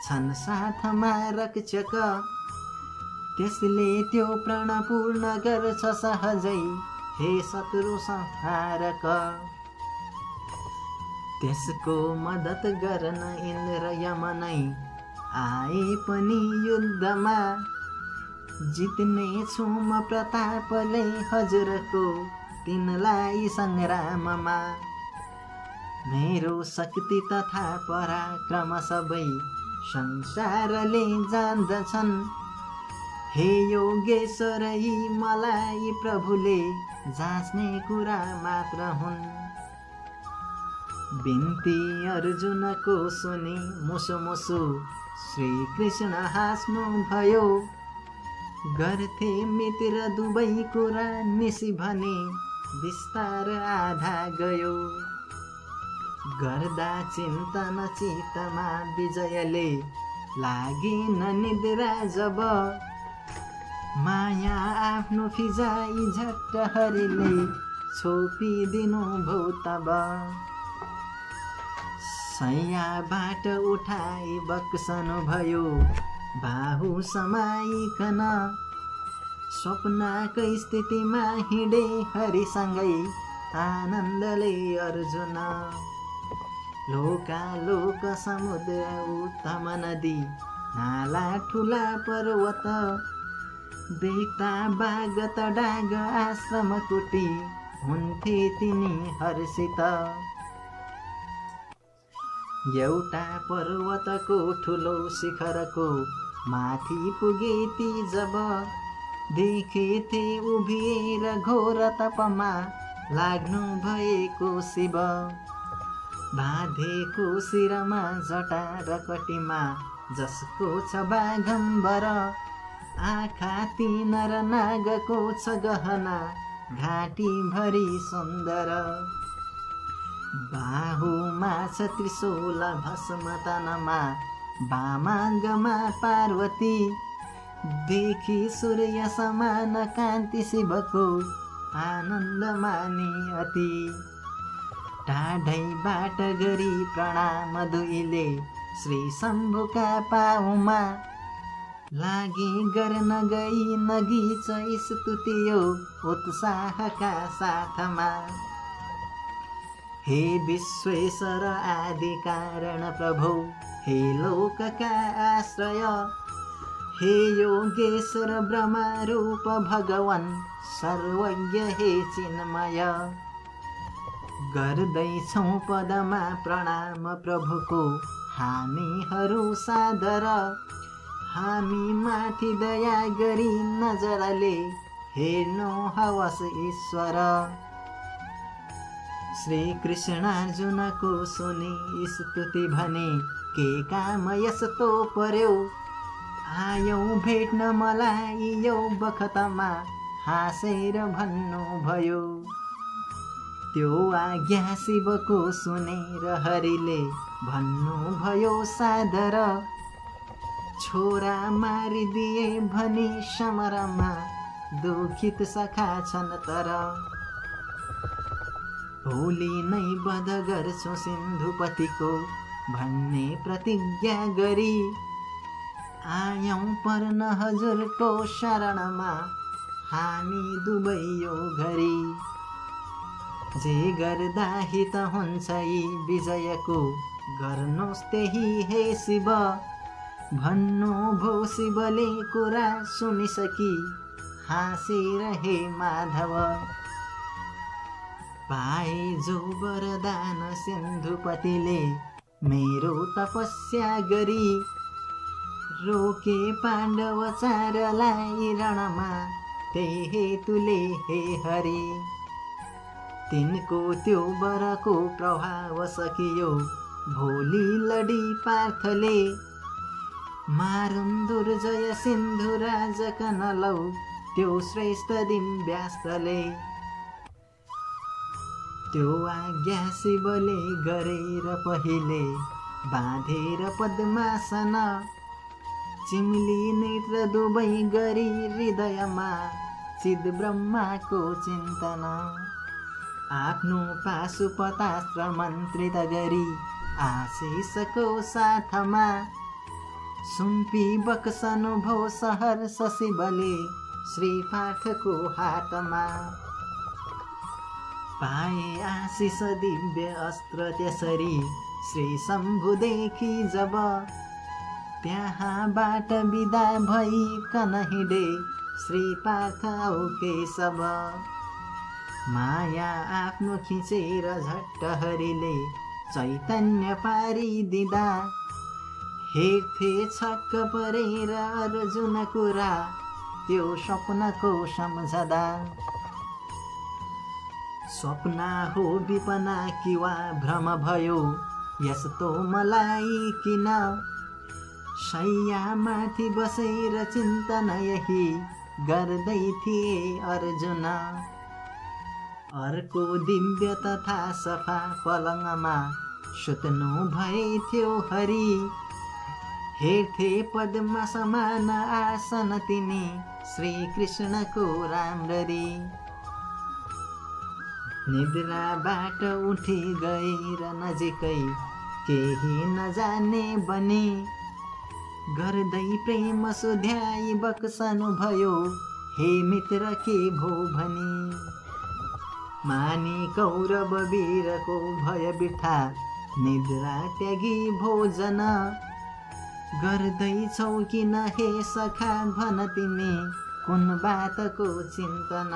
छन् साथमा रक्षक। त्यसले त्यो प्रण पूर्ण गर्छ सहजै हे शत्रु संहारक। त्यसको मद्दत गर्न इन्द्र यमनै आए पनि युद्धमा। जित्ने छु म प्रतापले हजुरको तिनलाई सङ्ग्राममा। मेरो शक्ति तथा पराक्रम सबै संसारले जान्दछन्। हे योगेश्वर यी मलाई प्रभुले जाँच्ने कुरा मात्र हुन्। बिन्ती अर्जुनको सुनि मुसु मुसु श्री कृष्ण हाँस्नु भयो। गर्थे मित्र दुवै कुरा निसी भने बिस्तार आधा गयो। गर्दा चिन्तन चित्तमा विजयले लागेन निद्रा जब। माया आफ्नो फिजाई झट्ट हरिले छोपिदिनु भो तब। सैयाबाट उठाई बक्सनु भयो बाहु समाइकन। स्वप्नकै स्थितिमा हिँडे हरिसँगै आनन्दले अर्जुन। लोकालोक समुद्र उत्तम नदी नाला ठुला पर्वत देख्दा बाघ तडाग आश्रम कुटी हुन्थे तिनी हर्षित। एउटा पर्वतको ठुलो शिखरको माथि पुगे ती जब देखेथे उभिएर घोर तपमा लाग्नु भएको शिव। बाँधेको शिरमा जटा र कटीमा जसको छ बाघम्बर आँखा तीन र नागको छ गहना घाँटी भरी सुन्दर। बाहुमा छ त्रिशूल भस्म तनमा वामाङ्गमा पार्वती देखि सूर्य समान कान्ति शिवको आनन्द माने अति। टाढैबाट गरी प्रणाम दुईले श्री शम्भुका पाउमा लागे गर्न गई नगीच स्तुतियो उत्साहका साथमा। हे विश्वेश्वर आदि कारण प्रभु हे लोकका आश्रय हे योगेश्वर ब्रह्मा रूप भगवान सर्वज्ञ हे चिन्मय। गर्दैछौँ पदमा प्रणाम प्रभुको हामीहरू सादर। हामी माथि दया गरी नजरले हेर्नु हवस् ईश्वर। श्री कृष्ण अर्जुनको सुनि स्तुति भने के काम यस्तो पर्यो आयौ भेट्न मलाई यो बखतमा हाँसेर भन्नुभयो। त्यो आज्ञा शिवको सुनेर हरिले भन्नुभयो सादर। छोरा मारिदिए भनी समरमा दुखित सखा छन् तर। भोलि नै वध गर्छु सिन्धुपतिको भन्ने प्रतिज्ञा गरी आयौँ पर्न हजुरको शरणमा हामी दुवै यो घरी। जे गर्दा हित हुन्छ यी विजयको गर्नुहोस् त्यही हे शिव। भन्नुभयो शिवले कुरा सुनिसकी हाँसिरहे माधव। पाए जो वरदान सिन्धुपतिले मेरो तपस्या गरी रोके पाण्डव चारलाई रणमा त्यही हेतुले हे हरि। तिनको त्यो वरको प्रभाव सकियो भोलि लडी पार्थले मारुन् दुर्जय सिन्धु राज कनलौ त्यो श्रेष्ठ दिव्यास्त्रले। त्यो आज्ञा शिवले गरेर पहिले बाँधेर पद्मासन चिम्ली नेत्र दुवै गरी हृदयमा सिद्ध ब्रह्माको चिन्तन। आफ्नो पाशुपतास्त्र मन्त्रित गरी आशिषको साथमा सुम्पी बक्सनुभयो सहर्ष शिवले श्रीपाठको हातमा। पाए आशिष दिव्य अस्त्र त्यसरी श्री शम्भुदेखि जब त्यहाँबाट बिदा भइकन हिँडे श्रीपाठ औ केशव। माया आफ्नो खिचेर झट्ट हरिले चैतन्य पारिदिँदा हेर्थे छक्क परेर अर्जुन कुरा त्यो स्वप्नको सम्झदा। स्वप्न हो विपना कि वा भ्रम भयो यस्तो मलाई किन। शय्यामाथि बसेर चिन्तन यही गर्दै थिए अर्जुन। अर्को दिव्य तथा सफा पलङमा सुत्नु भएथ्यो हरि। हेर्थे पद्म समान आसन तिनी श्री कृष्णको राम्ररी। निद्राबाट उठी गएर नजिकै केही नजाने बने गर्दै प्रेम सुध्याई बक्सनु भयो हे मित्र के भो भनी। मानी कौरव वीरको भय बिठा निद्रा त्यागी भोजन गर्दैछौ किन हे सखा भन तिमी कुन बातको चिन्तन।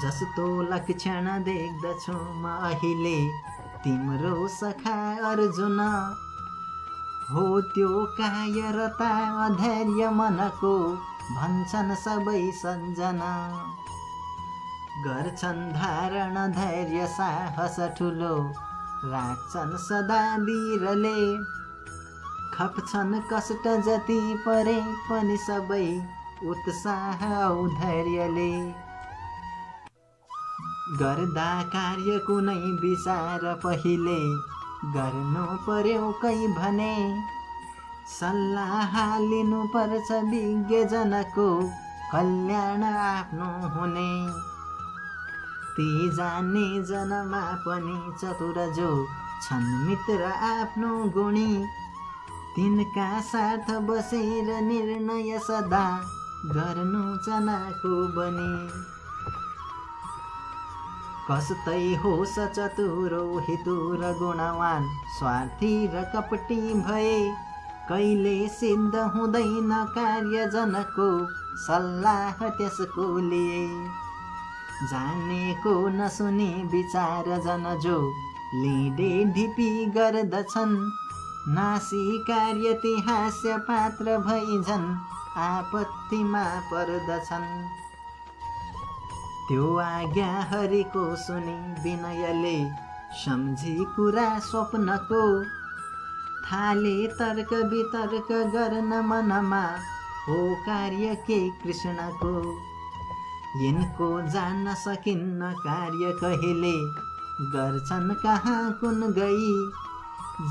जस्तो लक्षण देख्दछु म अहिले तिम्रो सखा अर्जुन हो त्यो कायरता अधैर्य मनको भन्छन् सबै सज्जना। गर्छन् धारण धैर्य साहस ठुलो राख्छन् सदा वीरले खप्छन् कष्ट जति परे पनि सबै उत्साह औ धैर्यले। गर्दा कार्य कुनै विचार पहिले गर्नु पर्यो कै भने सल्लाह लिनु पर्छ विज्ञजनको कल्याण आफ्नो हुने। ती जाने जनमा पनि चतुर जो छन् मित्र आफ्नो गुणी तिनका साथ बसेर निर्णय सदा गर्नु चनाको बनी। कस्तै होस् चतुरो हितुर गुणवान स्वार्थी र कपटी भए कहिले सिद्ध हुँदैन कार्य जनको सल्लाह त्यसको लिए। जानेको नसुने विचार जन जो लिडे ढिपी गर्दछन् नासी कार्य ती हास्य पात्र भइझन् आपत्तिमा पर्दछन्। त्यो आज्ञा हरिको सुनि विनयले सम्झी कुरा स्वप्नको थाले तर्क वितर्क गर्न मनमा हो कार्य के कृष्णको। यिनको जान्न सकिन्न कार्य कहिले गर्छन् कहाँ कुन गई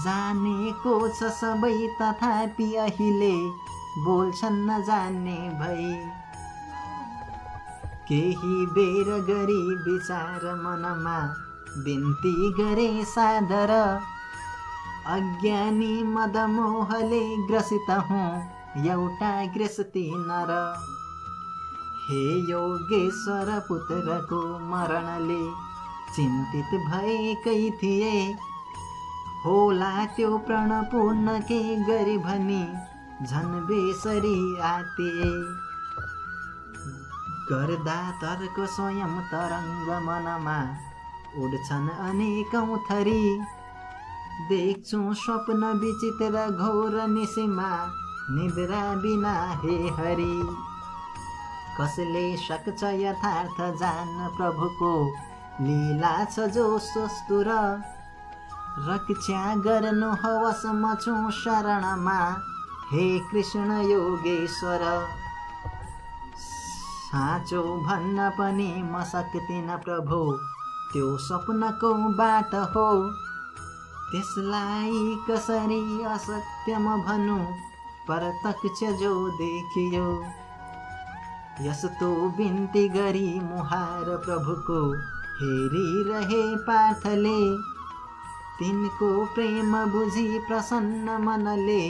जानेको छ सबै तथापि अहिले बोल्छन् नजान्ने भई। केही बेर गरी विचार मनमा बिन्ती गरे सादर अज्ञानी मदमोहले ग्रसित हुँ एउटा गृहस्थी नर। हे योगेश्वर पुत्रको मरणले चिन्तित भएकै थिए होला त्यो प्रणपूर्ण के गरी भनी झन् बेसरी आतिए। गर्दा तर्क स्वयं तरङ्ग मनमा उड्छन् अनेकौं थरी देख्छु स्वप्न विचित्र घोर निशिमा निद्रा बिना हे हरि। कसले सक्छ यथार्थ जान्न प्रभुको लीला छ जो सुस्तुर रक्षा गर्नु हवस म छु शरणमा हे कृष्ण योगेश्वर। साँचो भन्न पनि म सक्दिन प्रभु त्यो स्वप्नको बाट हो त्यसलाई कसरी असत्य म भनु प्रत्यक्ष जो देखियो। यस्तो बिन्ती गरी मुहार प्रभुको हेरिरहे पाठले तिनको प्रेम बुझी प्रसन्न मनले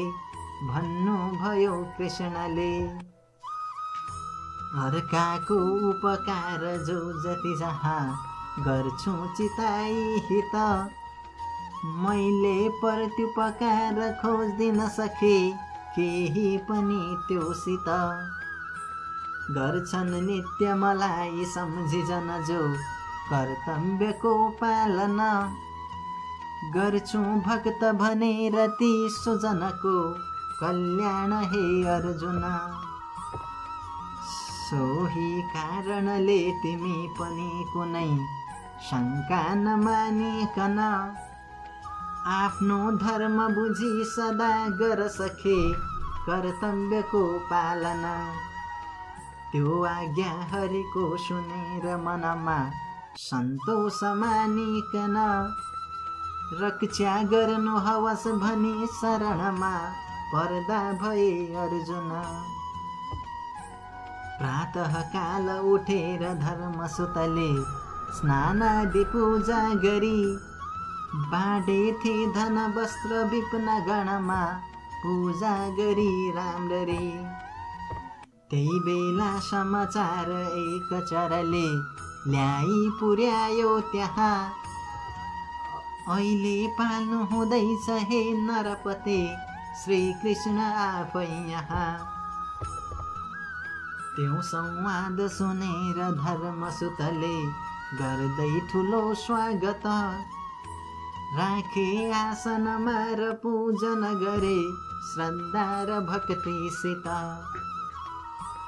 भन्नु भयो कृष्णले। अर्काको उपकार जो जति जहाँ गर्छु चिताई हित मैले प्रत्युपकार खोज्दिन सके केही पनि त्योसित। गर्छन् नित्य मलाई सम्झिजन जो कर्तव्यको पालना गर्छु भक्त भनेर ती सुजनको कल्याण हे अर्जुन। सोही कारणले तिमी पनि कुनै शङ्का नमानिकन आफ्नो धर्म बुझी सदा गर सके कर्तव्यको पालना। त्यो आज्ञा हरिको सुनेर मनमा सन्तोष मानिकन रक्षा गर्नु हवस भनी शरणमा पर्दा भए अर्जुन। प्रातः काल उठेर धर्मसुतले स्नानादि पूजा गरी बाँडेथे धन वस्त्र विपिन गणमा पूजा गरी राम्ररी। त्यही बेला समाचार एक चराले ल्याई पुर्यायो त्यहाँ। अहिले पाल्नु हुँदैछ हे नरपते श्री कृष्ण आफै यहाँ। त्यो संवाद सुनेर धर्मसुतले गर्दै ठुलो स्वागत। राखे आसनमा र पूजन गरे श्रद्धा र भक्तिसित।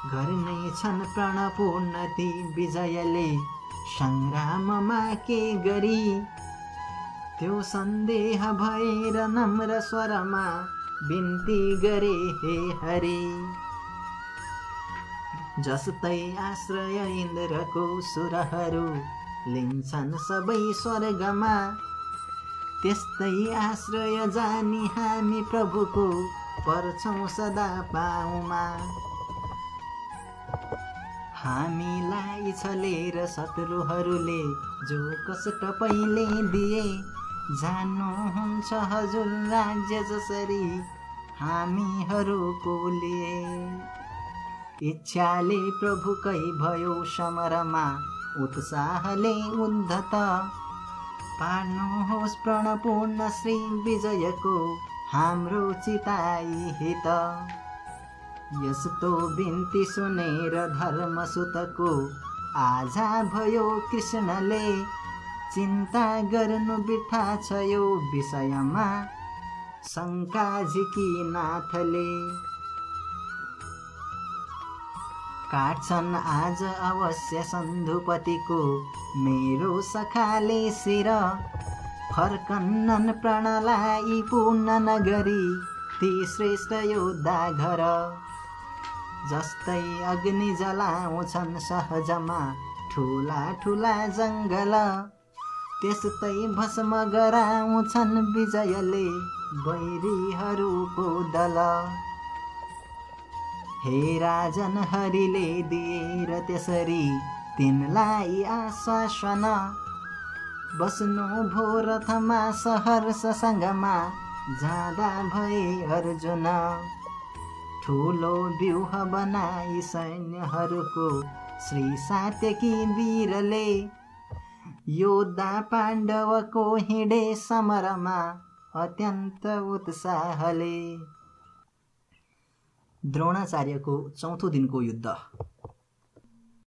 गर्ने छन् प्रणपूर्ण ती विजयले सङ्ग्राममा के गरी। त्यो सन्देह भएर नम्र स्वरमा बिन्ती गरे हे हरि। जस्तै आश्रय इन्द्रको सुरहरू लिन्छन् सबै स्वर्गमा। त्यस्तै आश्रय जानी हामी प्रभुको पर्छौँ सदा पाउमा। हामीलाई छलेर शत्रुहरूले जो कष्ट पहिले दिए। जान्नुहुन्छ हजुर राज्य जसरी हामीहरूको लिए। इच्छाले प्रभुकै भयो समरमा उत्साहले उद्धत। पार्नुहोस् प्रणपूर्ण श्री विजयको हाम्रो चिताई हित। यस्तो बिन्ती सुनेर धर्मसुतको आजा भयो कृष्णले। चिन्ता गर्नु बिर्था छ यो विषयमा शङ्का झिकिनाथले। काट्छन् आज अवश्य सन्धुपतिको मेरो सखाले शिर। फर्कन्नन् प्राणलाई पूर्ण नगरी ती श्रेष्ठ योद्धा घर। जस्तै अग्नि जलाउँछन् सहजमा ठुला ठुला जङ्गल। त्यस्तै भस्म गराउँछन् विजयले वैरीहरूको दल। हे राजन हरिले दिएर त्यसरी तिनलाई आश्वासन। बस्नु भो रथमा सहर्षसँगमा जाँदा भए अर्जुन। ठुलो व्यूह बनाई सैन्यहरूको श्री सात्यकी वीरले। योद्धा पाण्डवको हिँडे समरमा अत्यन्त उत्साहले। द्रोणाचार्यको चौथो दिनको युद्ध।